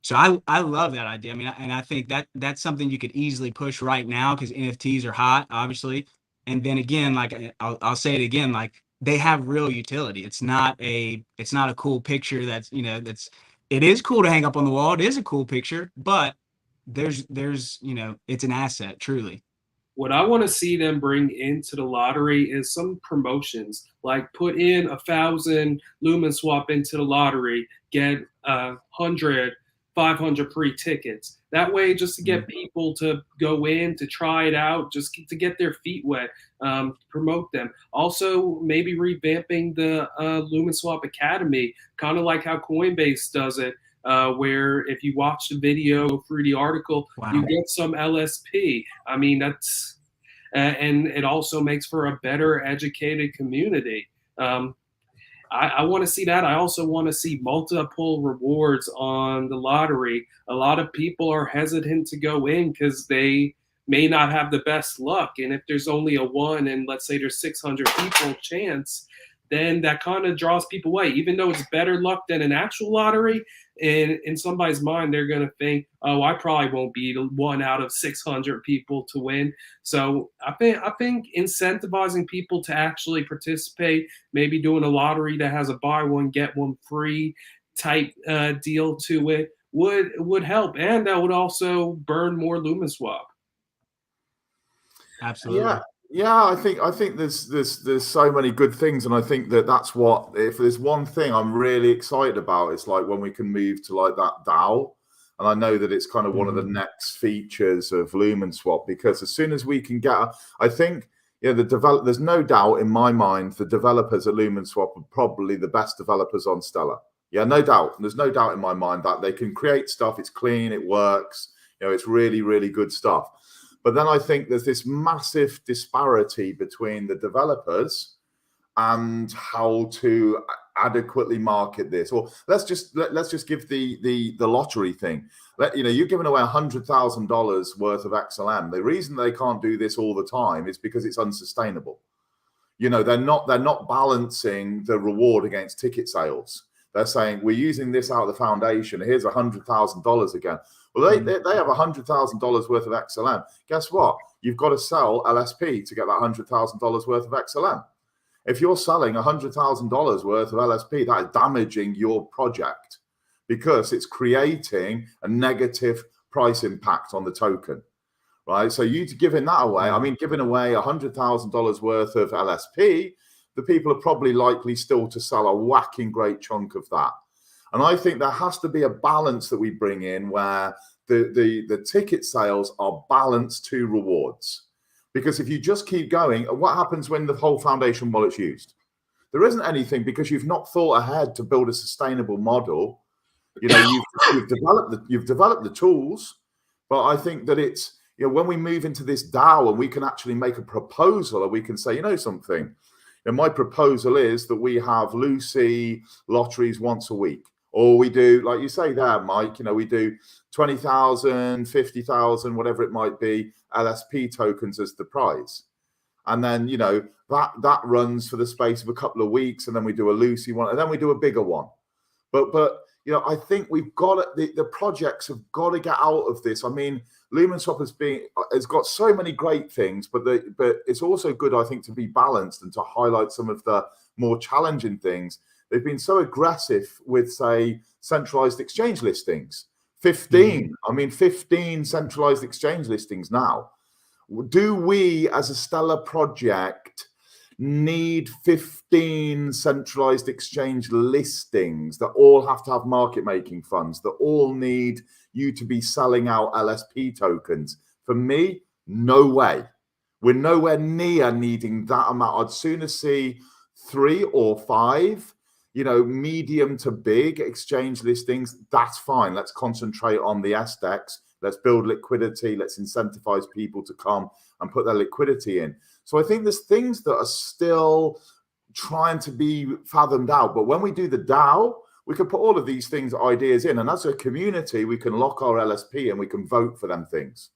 So I love that idea. I mean, and I think that's something you could easily push right now because NFTs are hot, obviously. And then again, like I'll say it again, like they have real utility. It's not a cool picture that's, it is cool to hang up on the wall. It is a cool picture, but there's it's an asset, truly. What I want to see them bring into the lottery is some promotions, like put in 1,000 Lumenswap into the lottery, get 100, 500 free tickets. That way, just to get people to go in, to try it out, just to get their feet wet, promote them. Also, maybe revamping the Lumenswap Academy, kind of like how Coinbase does it. Where if you watch the video through the article, Wow. you get some LSP. I mean, that's and it also makes for a better educated community. I want to see that. I also want to see multiple rewards on the lottery. A lot of people are hesitant to go in because they may not have the best luck. And if there's only a 1 and let's say there's 600 people chance, then that kind of draws people away. Even though it's better luck than an actual lottery, in somebody's mind, they're going to think, oh, I probably won't be the 1 out of 600 people to win. So I think incentivizing people to actually participate, maybe doing a lottery that has a buy one, get one free type deal to it would help. And that would also burn more Lumenswap. Absolutely. Yeah, I think there's so many good things, and I think that's what, if there's one thing I'm really excited about, it's like when we can move to like that DAO, and I know that it's kind of one of the next features of Lumenswap, because as soon as we can get, I think there's no doubt in my mind the developers at Lumenswap are probably the best developers on Stellar. Yeah, no doubt. There's no doubt in my mind that they can create stuff. It's clean, it works. It's really, really good stuff. But then I think there's this massive disparity between the developers and how to adequately market this. Or let's just give the lottery thing. You're giving away $100,000 worth of XLM. The reason they can't do this all the time is because it's unsustainable. They're not balancing the reward against ticket sales. They're saying, we're using this out of the foundation. Here's $100,000 again. Well, they have $100,000 worth of XLM. Guess what? You've got to sell LSP to get that $100,000 worth of XLM. If you're selling $100,000 worth of LSP, that is damaging your project because it's creating a negative price impact on the token, right? So you giving that away, I mean, giving away $100,000 worth of LSP, the people are probably likely still to sell a whacking great chunk of that. And I think there has to be a balance that we bring in where the ticket sales are balanced to rewards. Because if you just keep going, what happens when the whole foundation wallet's used? There isn't anything, because you've not thought ahead to build a sustainable model. You've developed the tools, but I think that it's, when we move into this DAO and we can actually make a proposal, or we can say, something. And my proposal is that we have Lucy lotteries once a week. Or we do, like you say there, Mike, we do 20,000, 50,000, whatever it might be, LSP tokens as the prize. And then, that runs for the space of a couple of weeks. And then we do a Lucy one, and then we do a bigger one. But I think we've got the projects have got to get out of this. I mean, Lumenswap has got so many great things, but it's also good, I think, to be balanced and to highlight some of the more challenging things. They've been so aggressive with, say, centralized exchange listings. 15 centralized exchange listings now. Do we, as a Stellar project, need 15 centralized exchange listings that all have to have market making funds, that all need you to be selling out LSP tokens? For me, no way. We're nowhere near needing that amount. I'd sooner see 3 or 5, medium to big exchange listings. That's fine. Let's concentrate on the SDEX, Let's build liquidity. Let's incentivize people to come and put their liquidity in. So I think there's things that are still trying to be fathomed out. But when we do the DAO, we can put all of these things, ideas in. And as a community, we can lock our LSP and we can vote for them things.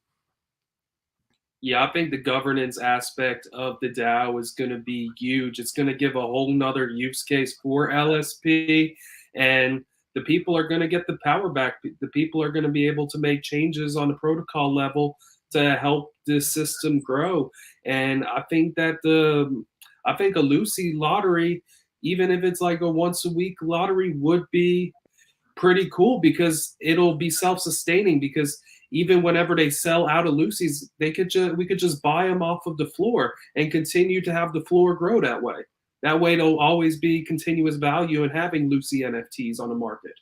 Yeah, I think the governance aspect of the DAO is going to be huge. It's going to give a whole nother use case for LSP, and the people are going to get the power back. The people are going to be able to make changes on the protocol level to help this system grow. And I think that a Lucy lottery, even if it's like a once a week lottery, would be pretty cool because it'll be self-sustaining, because even whenever they sell out of Lucy's, we could just buy them off of the floor and continue to have the floor grow that way. That way there'll always be continuous value in having Lucy NFTs on the market.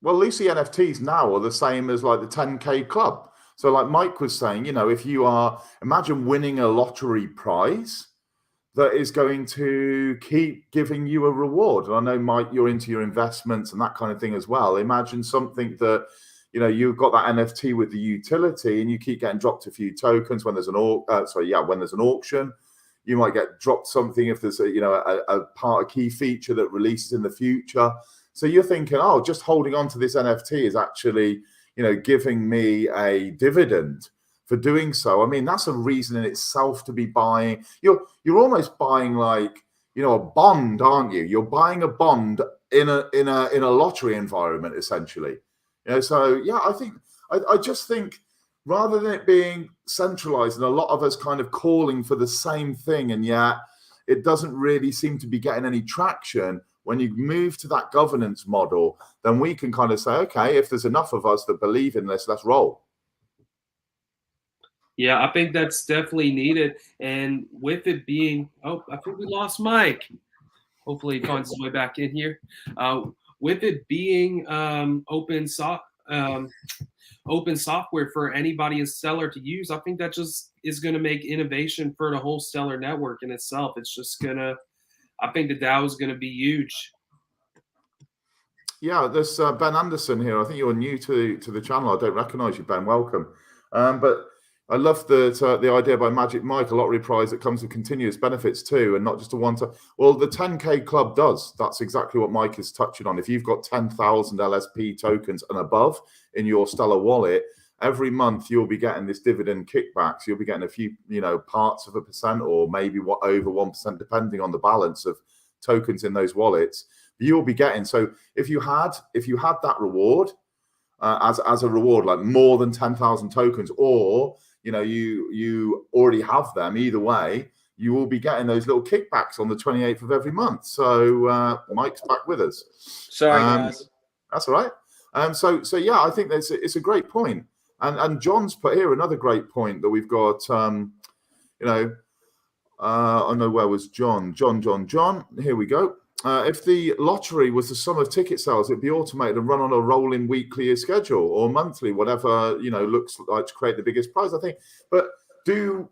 Well, Lucy NFTs now are the same as like the 10K club. So like Mike was saying, if you imagine winning a lottery prize that is going to keep giving you a reward. And I know, Mike, you're into your investments and that kind of thing as well. Imagine something that, you've got that NFT with the utility and you keep getting dropped a few tokens when there's an auction. You might get dropped something if there's a key feature that releases in the future. So you're thinking, just holding on to this NFT is actually, giving me a dividend for doing so. I mean, that's a reason in itself to be buying. You're almost buying like, a bond, aren't you? You're buying a bond in a lottery environment, essentially. So yeah, I just think rather than it being centralized and a lot of us kind of calling for the same thing, and yet it doesn't really seem to be getting any traction. When you move to that governance model, then we can kind of say, okay, if there's enough of us that believe in this, let's roll. Yeah, I think that's definitely needed. And with it being, I think we lost Mike. Hopefully he finds his way back in here. With it being open software for anybody as Stellar to use, I think that just is going to make innovation for the whole Stellar network in itself. It's just I think the DAO is going to be huge. Yeah, there's Ben Anderson here. I think you're new to the channel. I don't recognize you, Ben. Welcome. But I love the idea by Magic Mike, a lottery prize that comes with continuous benefits too, and not just a one-time. Well, the 10K club does. That's exactly what Mike is touching on. If you've got 10,000 LSP tokens and above in your Stellar wallet, every month you'll be getting this dividend kickback. So you'll be getting a few, parts of a percent or maybe over 1%, depending on the balance of tokens in those wallets. You'll be getting. So if you had that reward as a reward, like more than 10,000 tokens, or you already have them, either way, you will be getting those little kickbacks on the 28th of every month. So Mike's back with us. Sorry, guys. That's all right. So yeah, I think it's a great point. And John's put here another great point that we've got. I know, where was John? John. Here we go. If the lottery was the sum of ticket sales, it'd be automated and run on a rolling weekly schedule or monthly, whatever looks like to create the biggest prize, I think. But do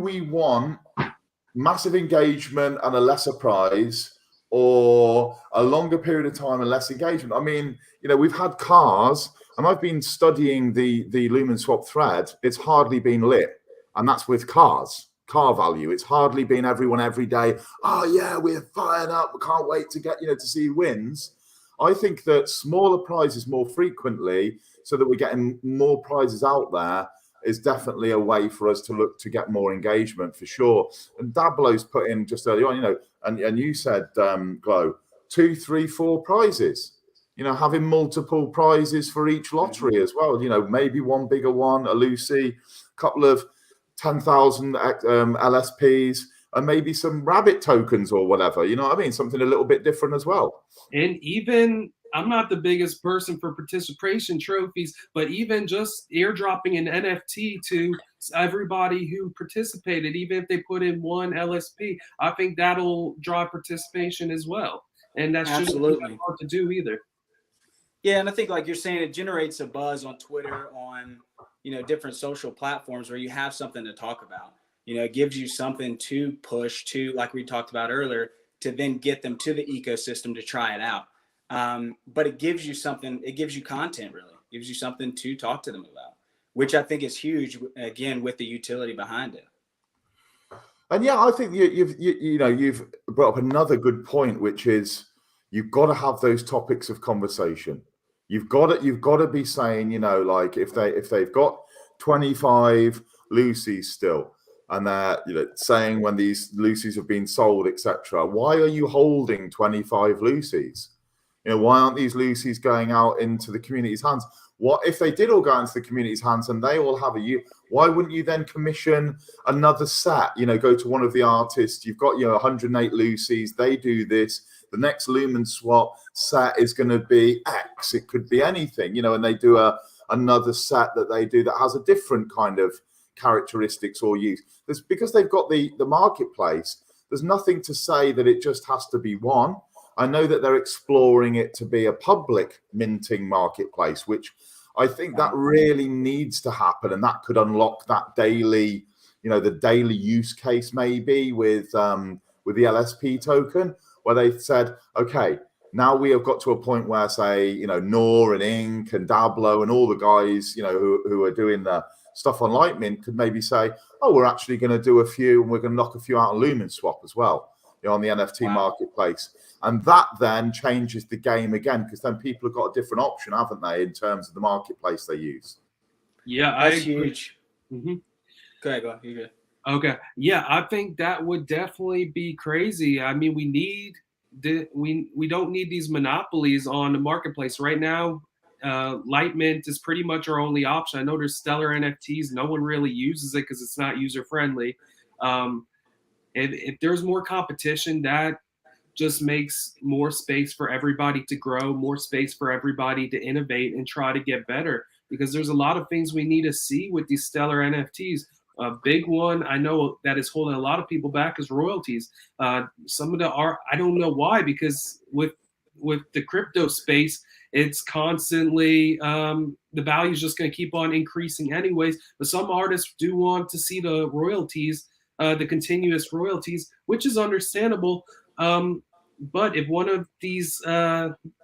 we want massive engagement and a lesser prize, or a longer period of time and less engagement? I mean, we've had cars, and I've been studying the Lumenswap thread. It's hardly been lit, and that's with car value. It's hardly been everyone every day. Oh yeah, we're firing up. We can't wait to get to see who wins. I think that smaller prizes more frequently, so that we're getting more prizes out there, is definitely a way for us to look to get more engagement for sure. And Dablo's put in just earlier on, and you said, Glow, 2, 3, 4 prizes. Having multiple prizes for each lottery as well. Maybe one bigger one, a Lucy, couple of 10,000 LSPs, and maybe some rabbit tokens or whatever. You know what I mean? Something a little bit different as well. And even, I'm not the biggest person for participation trophies, but even just airdropping an NFT to everybody who participated, even if they put in one LSP, I think that'll draw participation as well. And that's absolutely not hard to do either. Yeah, and I think, like you're saying, it generates a buzz on Twitter, on different social platforms where you have something to talk about. It gives you something to push to, like we talked about earlier, to then get them to the ecosystem to try it out. But it gives you something, it gives you content, really. gives you something to talk to them about, which I think is huge, again, with the utility behind it. And yeah, I think you've brought up another good point, which is you've got to have those topics of conversation. You've got to be saying, like if they've got 25 Lucy's still, and they're saying when these Lucy's have been sold, etc. Why are you holding 25 Lucy's? Why aren't these Lucy's going out into the community's hands? What if they did all go into the community's hands and they all have why wouldn't you then commission another set? Go to one of the artists. You've got 108 Lucy's. They do this. The next Lumenswap set is going to be X. It could be anything, and they do another set that they do that has a different kind of characteristics or use. Because they've got the marketplace. There's nothing to say that it just has to be one. I know that they're exploring it to be a public minting marketplace, which I think that really needs to happen, and that could unlock that daily, the daily use case maybe with the LSP token, where they said, okay, now we have got to a point where, say, Nor and Ink and Dablo and all the guys, who are doing the stuff on Lightmint could maybe say, oh, we're actually going to do a few, and we're going to knock a few out on Lumenswap as well, on the NFT marketplace. And that then changes the game again, because then people have got a different option, haven't they, in terms of the marketplace they use. Yeah, that's huge. Mm-hmm. Go ahead. You're good. Okay. Yeah, I think that would definitely be crazy. I mean, we don't need these monopolies on the marketplace right now. Lightmint is pretty much our only option. I know there's Stellar NFTs. No one really uses it because it's not user friendly. If there's more competition, that just makes more space for everybody to grow, more space for everybody to innovate and try to get better, because there's a lot of things we need to see with these Stellar NFTs. A big one I know that is holding a lot of people back is royalties. Some of the art, I don't know why, because with the crypto space, it's constantly, the value is just going to keep on increasing anyways. But some artists do want to see the royalties, the continuous royalties, which is understandable. But if one of these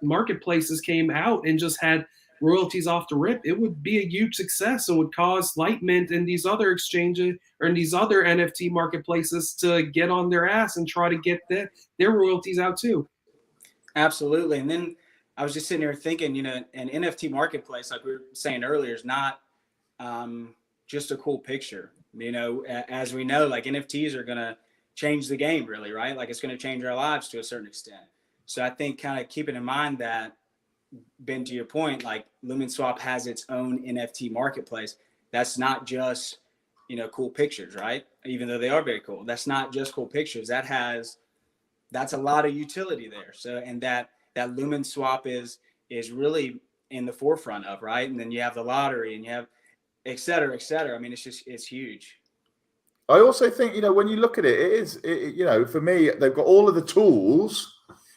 marketplaces came out and just had royalties off the rip, it would be a huge success and would cause Lightmint and these other exchanges or these other NFT marketplaces to get on their ass and try to get their royalties out too. Absolutely. And then I was just sitting here thinking, an NFT marketplace, like we were saying earlier, is not just a cool picture. As we know, like NFTs are going to change the game, really, right? Like it's going to change our lives to a certain extent. So I think kind of keeping in mind that, Ben, to your point, like Lumenswap has its own NFT marketplace. That's not just, cool pictures, right? Even though they are very cool. That's not just cool pictures. That's a lot of utility there. So, and that Lumenswap is really in the forefront of, right? And then you have the lottery and you have et cetera, et cetera. I mean, it's huge. I also think, when you look at it, for me, they've got all of the tools.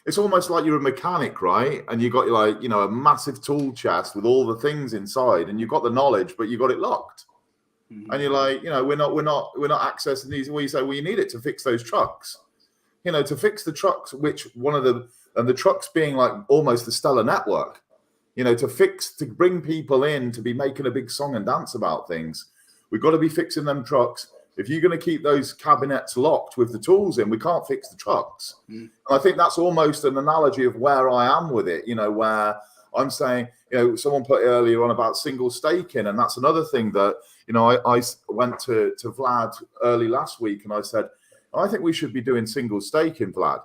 It's almost like you're a mechanic, right? And you got a massive tool chest with all the things inside, and you've got the knowledge, but you got it locked. Mm-hmm. And you're like, we're not accessing these. Well, you say, well, you need it to fix those trucks. To fix the trucks, which the trucks being like almost the Stellar network. To bring people in to be making a big song and dance about things. We've got to be fixing them trucks. If you're going to keep those cabinets locked with the tools in, we can't fix the trucks. Mm. And I think that's almost an analogy of where I am with it, where I'm saying, someone put earlier on about single staking. And that's another thing that, I went to Vlad early last week and I said, I think we should be doing single staking, Vlad,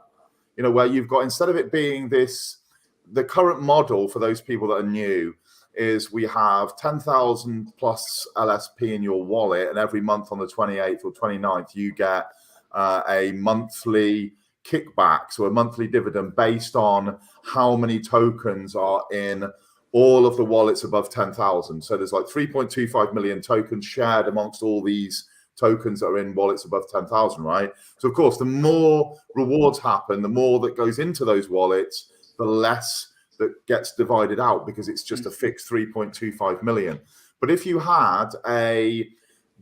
where you've got, instead of it being the current model for those people that are new, is we have 10,000 plus LSP in your wallet, and every month on the 28th or 29th, you get a monthly kickback, so a monthly dividend based on how many tokens are in all of the wallets above 10,000. So there's like 3.25 million tokens shared amongst all these tokens that are in wallets above 10,000, right? So of course, the more rewards happen, the more that goes into those wallets, the less that gets divided out, because it's just a fixed 3.25 million. But if you had a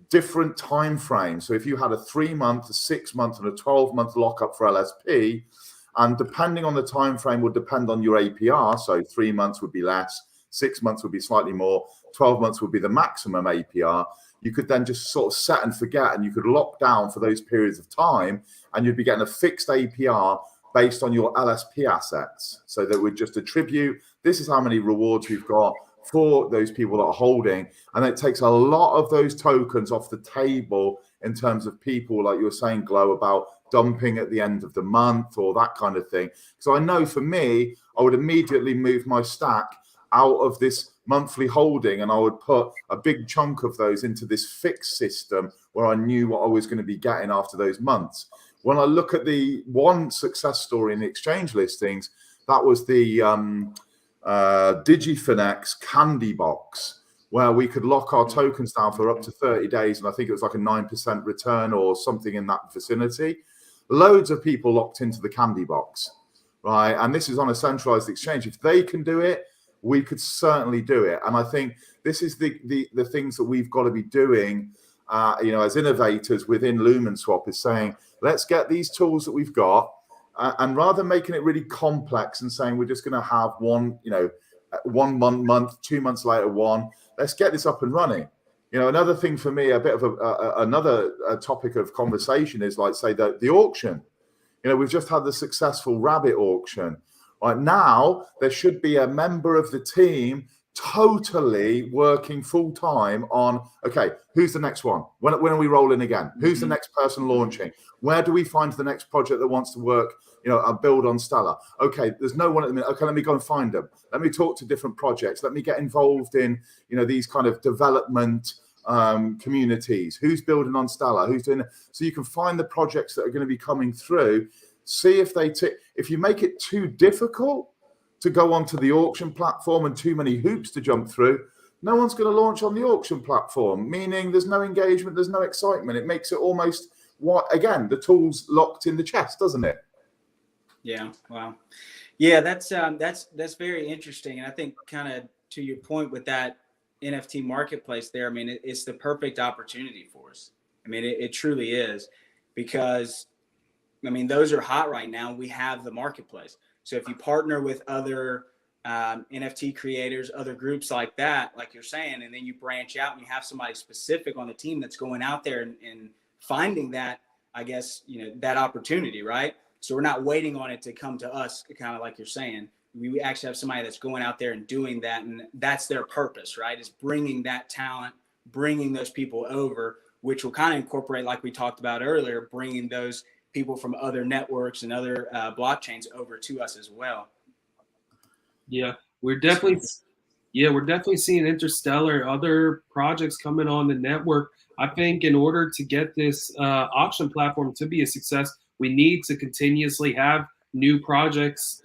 different time frame, so if you had a 3-month, a 6-month, and a 12-month lockup for LSP, and depending on the time frame would depend on your APR, so 3 months would be less, 6 months would be slightly more, 12 months would be the maximum APR. You could then just sort of set and forget, and you could lock down for those periods of time, and you'd be getting a fixed APR based on your LSP assets. So that would just attribute, this is how many rewards we've got for those people that are holding. And it takes a lot of those tokens off the table in terms of people, like you were saying, Glow, about dumping at the end of the month or that kind of thing. So I know for me, I would immediately move my stack out of this monthly holding, and I would put a big chunk of those into this fixed system where I knew what I was going to be getting after those months. When I look at the one success story in the exchange listings, that was the DigiFinex Candy Box, where we could lock our tokens down for up to 30 days. And I think it was like a 9% return or something in that vicinity. Loads of people locked into the Candy Box, right? And this is on a centralized exchange. If they can do it, we could certainly do it. And I think this is the things that we've got to be doing, as innovators within Lumenswap, is saying, let's get these tools that we've got, and rather than making it really complex and saying we're just going to have one, 1 month, 2 months later, let's get this up and running. Another thing for me, a bit of another topic of conversation is, like, say, the auction. We've just had the successful rabbit auction. Right now, there should be a member of the team totally working full time on, okay, who's the next one? When are we rolling again? Who's the next person launching? Where do we find the next project that wants to work, build on Stellar? Okay, there's no one at the minute. Okay, let me go and find them. Let me talk to different projects. Let me get involved in, these kind of development communities. Who's building on Stellar? Who's doing it? So you can find the projects that are going to be coming through. See if they if you make it too difficult to go onto the auction platform and too many hoops to jump through, no one's going to launch on the auction platform, meaning there's no engagement, there's no excitement. It makes it almost, the tool's locked in the chest, doesn't it? Yeah, wow. Yeah, that's very interesting. And I think, kind of to your point with that NFT marketplace there, I mean, it's the perfect opportunity for us. I mean, it truly is, because those are hot right now. We have the marketplace. So if you partner with other NFT creators, other groups like that, like you're saying, and then you branch out and you have somebody specific on the team that's going out there and finding that, I guess, that opportunity, right? So we're not waiting on it to come to us, kind of like you're saying. We actually have somebody that's going out there and doing that. And that's their purpose, right? Is bringing that talent, bringing those people over, which will kind of incorporate, like we talked about earlier, bringing those people from other networks and other blockchains over to us as well. Yeah, we're definitely seeing Interstellar, other projects coming on the network. I think in order to get this auction platform to be a success, we need to continuously have new projects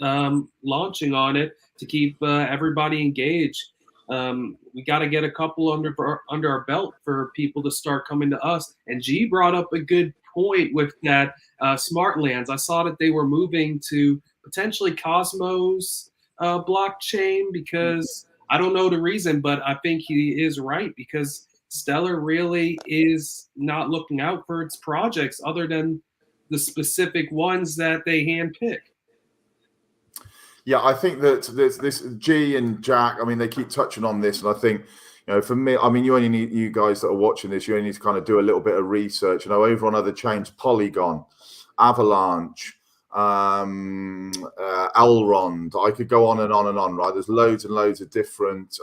launching on it to keep everybody engaged. We got to get a couple under our belt for people to start coming to us. And G brought up a good point with that smart lands. I saw that they were moving to potentially Cosmos blockchain, because I don't know the reason, but I think he is right, because Stellar really is not looking out for its projects other than the specific ones that they handpick. Yeah, I think that this G and Jack, they keep touching on this, and I think, for me, you guys that are watching this, you only need to kind of do a little bit of research. Over on other chains, Polygon, Avalanche, Elrond, I could go on and on and on, right? There's loads and loads of different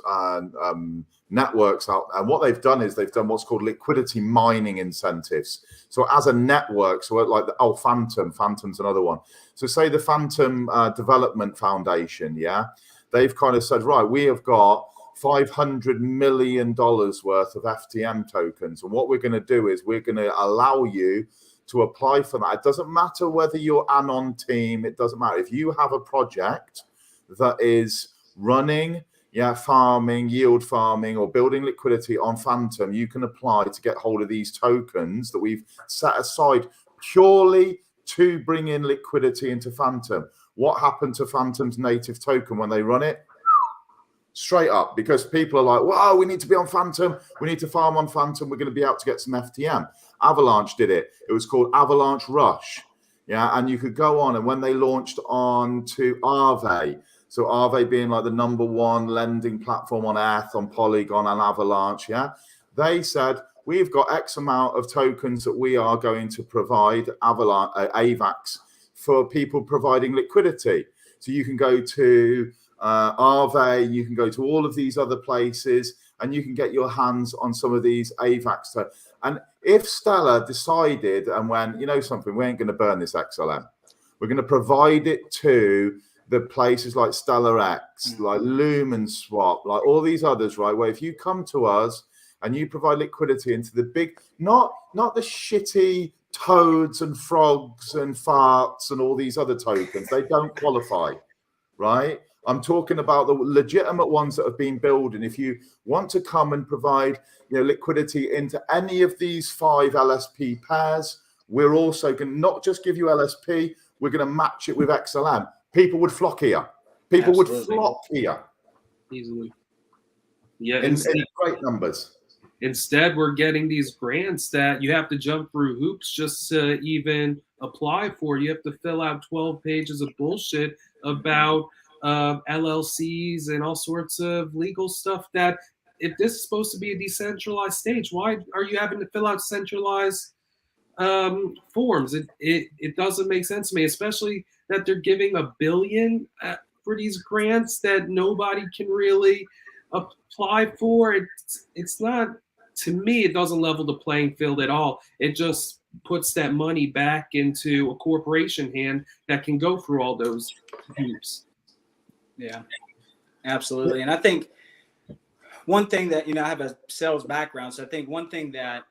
networks out, and what they've done is they've done what's called liquidity mining incentives. So as a network, so like Phantom's another one. So say the Phantom Development Foundation, they've kind of said, right, we have got $500 million worth of FTM tokens, and what we're going to do is we're going to allow you to apply for that. It doesn't matter whether you're Anon team, it doesn't matter. If you have a project that is running farming, yield farming, or building liquidity on Phantom, you can apply to get hold of these tokens that we've set aside purely to bring in liquidity into Phantom. What happened to Phantom's native token when they run it? Straight up, because people are like, wow, we need to be on Phantom. We need to farm on Phantom. We're going to be able to get some FTM. Avalanche did it. It was called Avalanche Rush. And you could go on, and when they launched on to Aave, So Aave being like the number one lending platform on Earth, on Polygon and Avalanche, yeah, they said, we've got X amount of tokens that we are going to provide AVAX for people providing liquidity. So you can go to Aave, you can go to all of these other places, and you can get your hands on some of these AVAX. And if Stellar decided and went, you know something, we ain't going to burn this XLM. We're going to provide it to the places like Stellar X, like Lumenswap, like all these others, right? Where if you come to us and you provide liquidity into the big, not the shitty toads and frogs and farts and all these other tokens, they don't qualify, right? I'm talking about the legitimate ones that have been built. And if you want to come and provide, you know, liquidity into any of these 5 LSP pairs, we're also going to not just give you LSP, we're going to match it with XLM. People would flock here. People would flock here. Easily. Yeah, in great numbers. Instead, we're getting these grants that you have to jump through hoops just to even apply for. You have to fill out 12 pages of bullshit about LLCs and all sorts of legal stuff that if this is supposed to be a decentralized stage, why are you having to fill out centralized forms? It doesn't make sense to me, especially that they're giving $1 billion for these grants that nobody can really apply for. It's not, to me, it doesn't level the playing field at all. It just puts that money back into a corporation hand that can go through all those hoops. Yeah, absolutely. And I think one thing that, you know, I have a sales background, so I think one thing that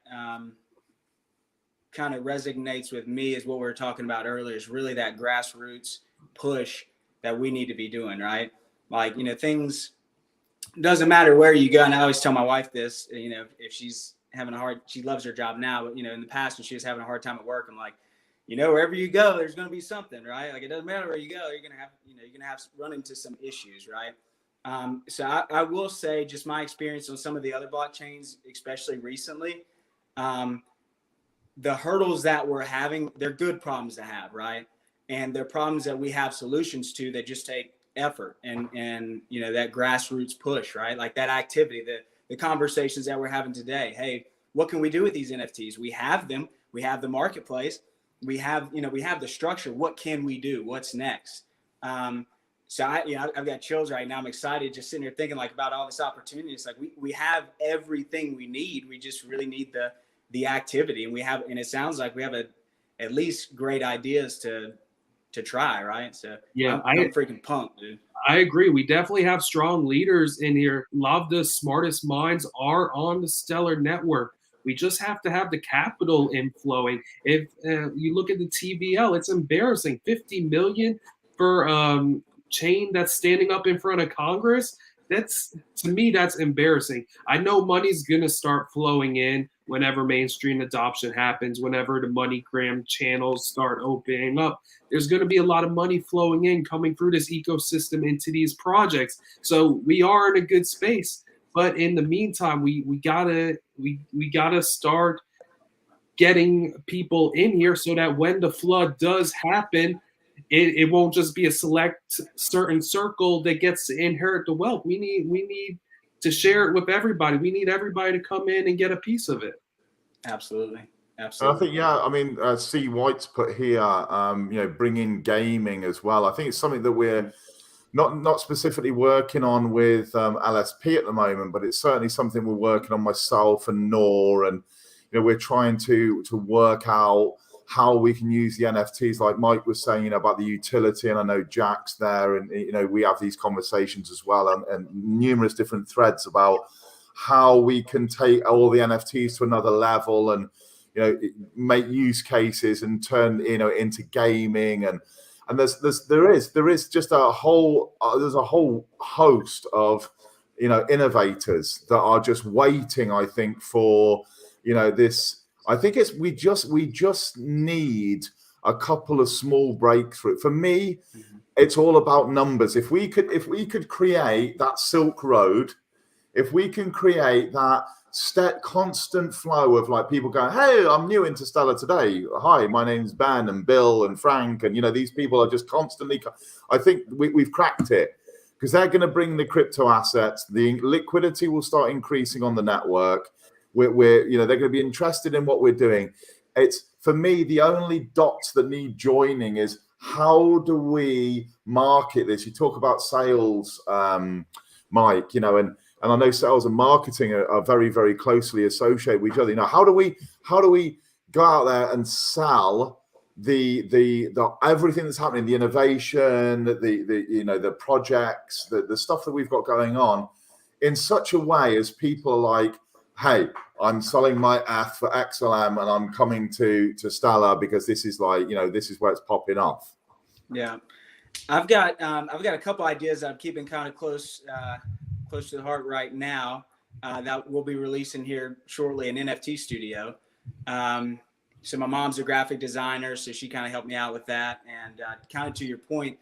kind of resonates with me is what we were talking about earlier, is really that grassroots push that we need to be doing, right? Like, you know, things, doesn't matter where you go. And I always tell my wife this, you know, if she's having she loves her job now, but, you know, in the past when she was having a hard time at work, I'm like, you know, wherever you go, there's going to be something, right? Like, it doesn't matter where you go, you're going to have run into some issues, right? So I will say, just my experience on some of the other blockchains, especially recently, the hurdles that we're having, they're good problems to have, right? And they're problems that we have solutions to that just take effort and you know, that grassroots push, right? Like that activity, the conversations that we're having today. Hey, what can we do with these NFTs? We have them. We have the marketplace. We have the structure. What can we do? What's next? So I've got chills right now. I'm excited just sitting here thinking like about all this opportunity. It's like we have everything we need. We just really need the activity, and it sounds like we have at least great ideas to try, right? So yeah, I'm freaking pumped, dude. I agree. We definitely have strong leaders in here. A lot of the smartest minds are on the Stellar network. We just have to have the capital inflowing. If you look at the TVL, it's embarrassing. $50 million for chain that's standing up in front of Congress. To me, that's embarrassing. I know money's going to start flowing in whenever mainstream adoption happens, whenever the MoneyGram channels start opening up. There's going to be a lot of money flowing in, coming through this ecosystem into these projects. So we are in a good space. But in the meantime, we gotta start getting people in here so that when the flood does happen, it won't just be a select certain circle that gets to inherit the wealth. We need to share it with everybody. We need everybody to come in and get a piece of it. Absolutely. I think, yeah, I mean, C. White's put here, you know, bring in gaming as well. I think it's something that we're not specifically working on with LSP at the moment, but it's certainly something we're working on, myself and Nor, and you know, we're trying to work out how we can use the NFTs, like Mike was saying, you know, about the utility, and I know Jack's there, and you know, we have these conversations as well, and numerous different threads about how we can take all the NFTs to another level, and you know, make use cases and turn, you know, into gaming, and there is just a whole there's a whole host of, you know, innovators that are just waiting, I think, for, you know, this. I think we just need a couple of small breakthroughs. For me, it's all about numbers. If we could create that Silk Road, if we can create that constant flow of like people going, hey, I'm new into Stellar today. Hi, my name's Ben and Bill and Frank, and you know, these people are just constantly. I think we've cracked it. because they're going to bring the crypto assets. The liquidity will start increasing on the network. We're they're going to be interested in what we're doing. It's, for me, the only dots that need joining is, how do we market this? You talk about sales, Mike, and I know sales and marketing are very, very closely associated with each other. How do we go out there and sell the everything that's happening, the innovation, the projects, the stuff that we've got going on, in such a way as people are like, hey, I'm selling my F for XLM and I'm coming to Stellar because this is this is where it's popping off. Yeah, I've got a couple ideas I'm keeping kind of close to the heart right now that we'll be releasing here shortly, an NFT studio. So my mom's a graphic designer, so she kind of helped me out with that. And kind of to your point,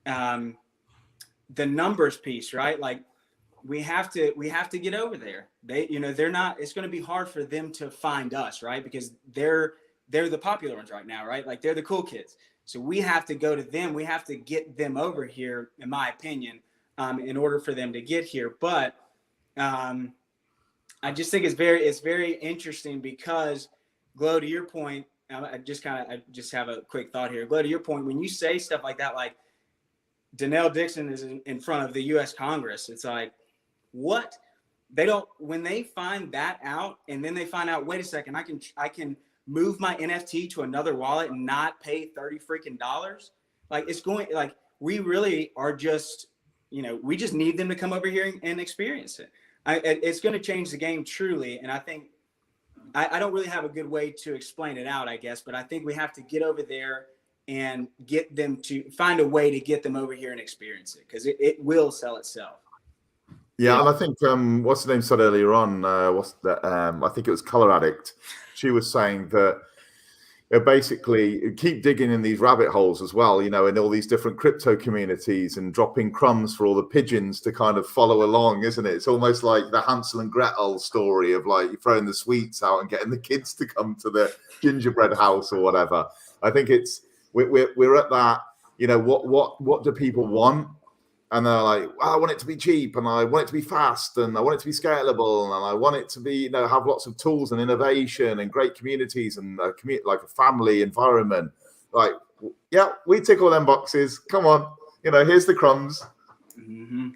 the numbers piece, right? Like, we have to get over there. They're not, it's going to be hard for them to find us, right? Because they're the popular ones right now, right? Like, they're the cool kids. So we have to go to them. We have to get them over here, in my opinion, in order for them to get here. But I just think it's very interesting because, Glow, to your point, I just have a quick thought here. Glow, to your point, when you say stuff like that, like Donnell Dixon is in front of the U.S. Congress, it's like, what? When they find that out, and then they find out, wait a second, I can move my NFT to another wallet and not pay $30 freaking. Like, it's going, like, we really are just, we just need them to come over here and experience it. It's going to change the game truly. And I think, I don't really have a good way to explain it out, I guess, but I think we have to get over there and get them to find a way to get them over here and experience it, because it will sell itself. Yeah, and I think what's the name said earlier on? I think it was Color Addict. She was saying that basically keep digging in these rabbit holes as well, in all these different crypto communities, and dropping crumbs for all the pigeons to kind of follow along, isn't it? It's almost like the Hansel and Gretel story of, like, you throwing the sweets out and getting the kids to come to the gingerbread house or whatever. I think we're at that. What do people want? And they're like, well, I want it to be cheap, and I want it to be fast, and I want it to be scalable, and I want it to be, have lots of tools and innovation and great communities and like a family environment. Like, yeah, we tick all them boxes. Come on, here's the crumbs. Mm-hmm.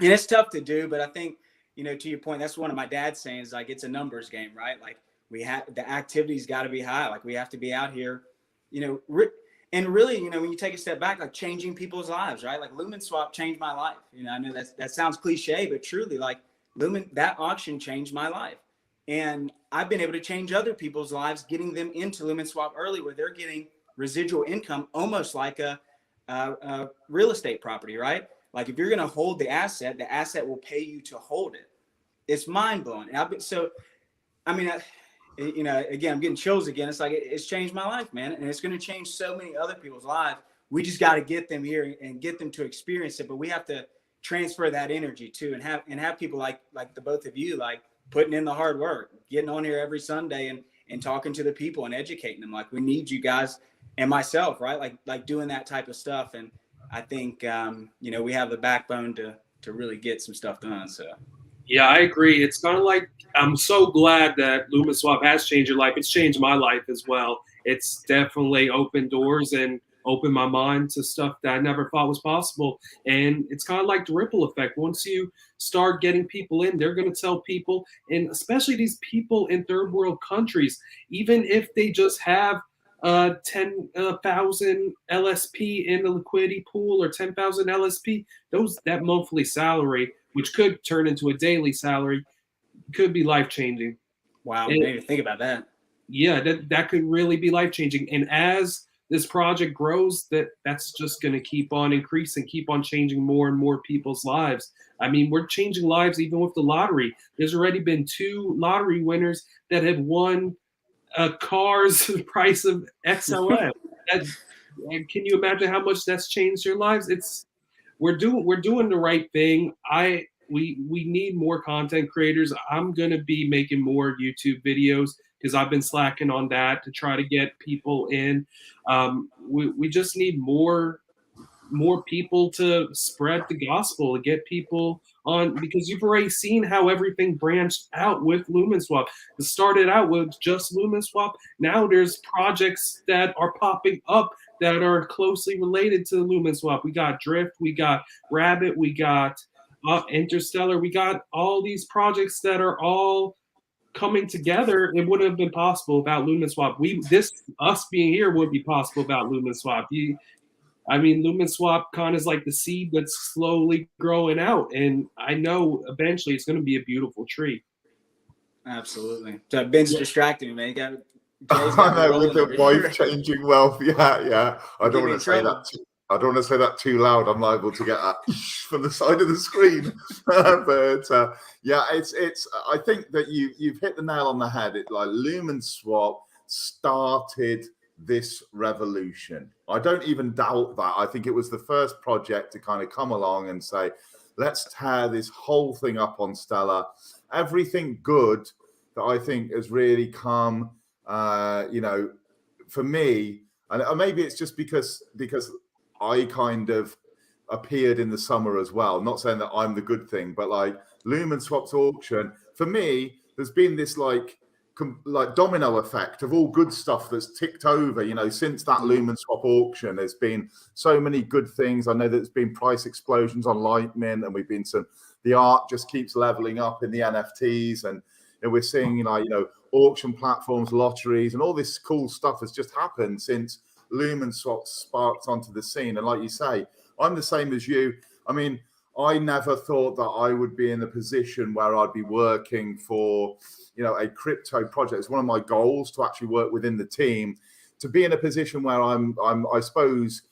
And it's tough to do, but I think, to your point, that's one of my dad's sayings. Like, it's a numbers game, right? Like, the activity's got to be high. Like, we have to be out here, and really, when you take a step back, like, changing people's lives, right? Like, Lumenswap changed my life. I know that sounds cliche, but truly, like, that auction changed my life. And I've been able to change other people's lives, getting them into Lumenswap early, where they're getting residual income, almost like a real estate property, right? Like, if you're going to hold the asset will pay you to hold it. It's mind blowing. Again, I'm getting chills again. It's like, it's changed my life, man. And it's going to change so many other people's lives. We just got to get them here and get them to experience it. But we have to transfer that energy too, and have people like the both of you, like, putting in the hard work, getting on here every Sunday and talking to the people and educating them. Like, we need you guys and myself, right? Like doing that type of stuff. And I think, we have the backbone to really get some stuff done. So. Yeah, I agree. It's kind of like, I'm so glad that Lumenswap has changed your life. It's changed my life as well. It's definitely opened doors and opened my mind to stuff that I never thought was possible. And it's kind of like the ripple effect. Once you start getting people in, they're going to tell people, and especially these people in third world countries, even if they just have 10,000 LSP in the liquidity pool, or 10,000 LSP, that monthly salary, which could turn into a daily salary, could be life-changing. Wow, I didn't even think about that. Yeah, that could really be life-changing. And as this project grows, that's just going to keep on increasing, keep on changing more and more people's lives. I mean, we're changing lives even with the lottery. There's already been 2 lottery winners that have won a car's price of XLM. Can you imagine how much that's changed your lives? We're doing the right thing. We need more content creators. I'm gonna be making more YouTube videos because I've been slacking on that to try to get people in. We just need more more people to spread the gospel, to get people on, because you've already seen how everything branched out with Lumenswap. It started out with just Lumenswap. Now there's projects that are popping up that are closely related to Lumenswap. We got Drift, we got Rabbit, we got Interstellar. We got all these projects that are all coming together. It wouldn't have been possible without Lumenswap. Us being here wouldn't be possible without Lumenswap. Lumenswap kind of is like the seed that's slowly growing out, and I know eventually it's going to be a beautiful tree. Absolutely. So Ben's distracting me, man. You got I know, with the wife changing wealth. Yeah. I don't want to say that. I don't want to say that too loud. I'm liable to get that from the side of the screen. But yeah, it's. I think that you've hit the nail on the head. It like Lumenswap started this revolution. I don't even doubt that. I think it was the first project to kind of come along and say, let's tear this whole thing up on Stellar. Everything good that I think has really come, for me, and maybe it's just because I kind of appeared in the summer as well. Not saying that I'm the good thing, but like Lumenswap's auction, for me, there's been this like domino effect of all good stuff that's ticked over, since that Lumenswap auction. There's been so many good things. I know that there's been price explosions on Lightning, and the art just keeps leveling up in the NFTs, and we're seeing, auction platforms, lotteries, and all this cool stuff has just happened since Lumenswap sparked onto the scene. And like you say, I'm the same as you. I mean, I never thought that I would be in the position where I'd be working for, a crypto project. It's one of my goals to actually work within the team, to be in a position where I'm I suppose,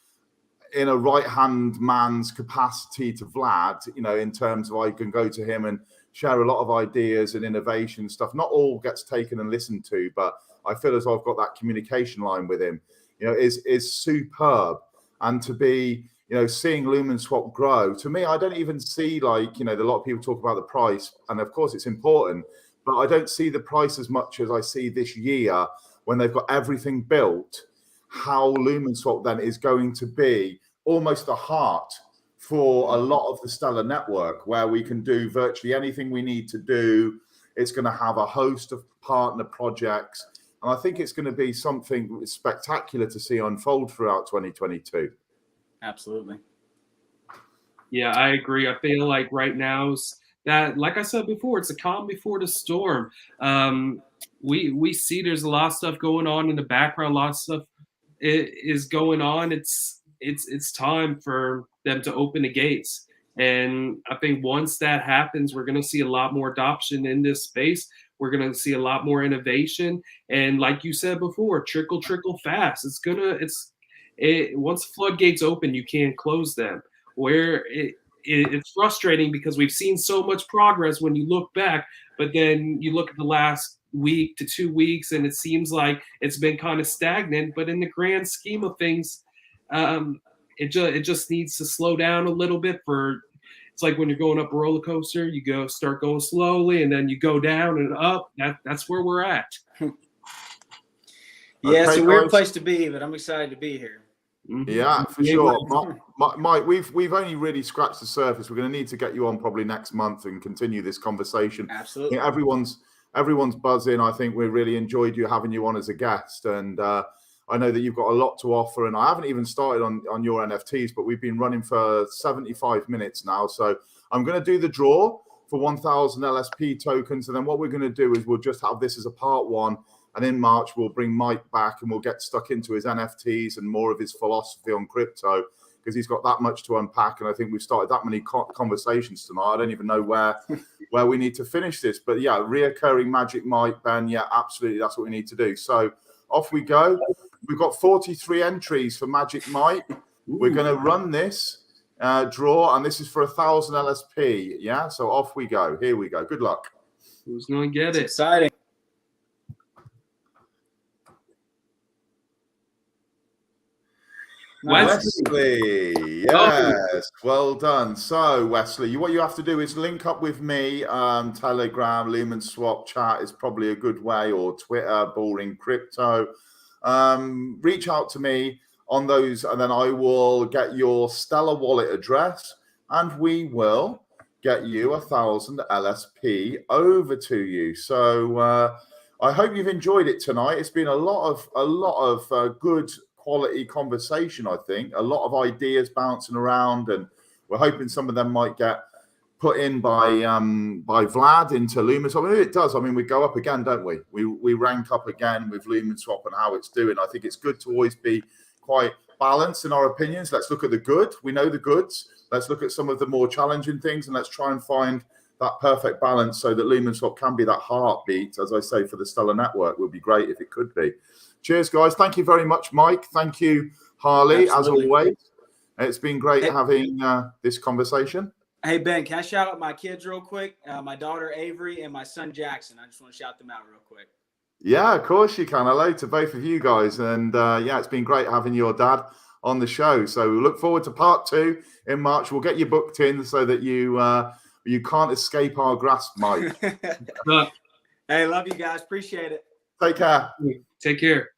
in a right-hand man's capacity to Vlad, in terms of I can go to him and share a lot of ideas and innovation stuff. Not all gets taken and listened to, but I feel as though I've got that communication line with him, is superb. And to be, seeing Lumenswap grow, to me, I don't even see a lot of people talk about the price, and of course it's important, but I don't see the price as much as I see this year when they've got everything built, how Lumenswap then is going to be almost the heart for a lot of the Stellar network, where we can do virtually anything we need to do. It's going to have a host of partner projects, and I think it's going to be something spectacular to see unfold throughout 2022. Absolutely. Yeah, I agree. I feel like right now that, like I said before, it's a calm before the storm. We see there's a lot of stuff going on in the background. A lot of stuff is going on. It's time for them to open the gates. And I think once that happens, we're going to see a lot more adoption in this space. We're going to see a lot more innovation. And like you said before, trickle fast. Once floodgates open, you can't close them. Where it's frustrating because we've seen so much progress when you look back, but then you look at the last week to 2 weeks and it seems like it's been kind of stagnant. But in the grand scheme of things, it just needs to slow down a little bit. It's like when you're going up a roller coaster, you start going slowly and then you go down and up. That's where we're at. Yeah, it's a weird place to be, but I'm excited to be here. Yeah, for sure. Mike, we've only really scratched the surface. We're going to need to get you on probably next month and continue this conversation. Absolutely. Everyone's buzzing. I think we really enjoyed having you on as a guest, and I know that you've got a lot to offer. And I haven't even started on your NFTs, but we've been running for 75 minutes now. So I'm going to do the draw for 1,000 LSP tokens, and then what we're going to do is we'll just have this as a part one. And in March, we'll bring Mike back and we'll get stuck into his NFTs and more of his philosophy on crypto, because he's got that much to unpack. And I think we've started that many conversations tonight. I don't even know where we need to finish this. But yeah, reoccurring Magic Mike, Ben. Yeah, absolutely. That's what we need to do. So off we go. We've got 43 entries for Magic Mike. We're going to run this draw, and this is for 1,000 LSP. Yeah, so off we go. Here we go. Good luck. Who's going to get it? Exciting. Wesley, yes, well done. So, Wesley, what you have to do is link up with me. Telegram, Lumenswap chat is probably a good way, or Twitter, Boring Crypto. Reach out to me on those, and then I will get your Stellar wallet address, and we will get you 1,000 LSP over to you. So I hope you've enjoyed it tonight. It's been a lot of good quality conversation. I think a lot of ideas bouncing around, and we're hoping some of them might get put in by Vlad into Lumenswap. I mean, it does. I mean, we go up again, don't we? We rank up again with Lumenswap and how it's doing. I think it's good to always be quite balanced in our opinions. Let's look at the good. We know the goods. Let's look at some of the more challenging things, and let's try and find that perfect balance so that Lumenswap can be that heartbeat, as I say, for the Stellar Network. Would be great if it could be. Cheers, guys. Thank you very much, Mike. Thank you, Harley, Absolutely. as always. It's been great having this conversation. Hey, Ben, can I shout out my kids real quick? My daughter, Avery, and my son, Jackson. I just want to shout them out real quick. Yeah, of course you can. Hello to both of you guys. And yeah, it's been great having your dad on the show. So we look forward to part 2 in March. We'll get you booked in so that you can't escape our grasp, Mike. Hey, love you guys. Appreciate it. Take care. Take care.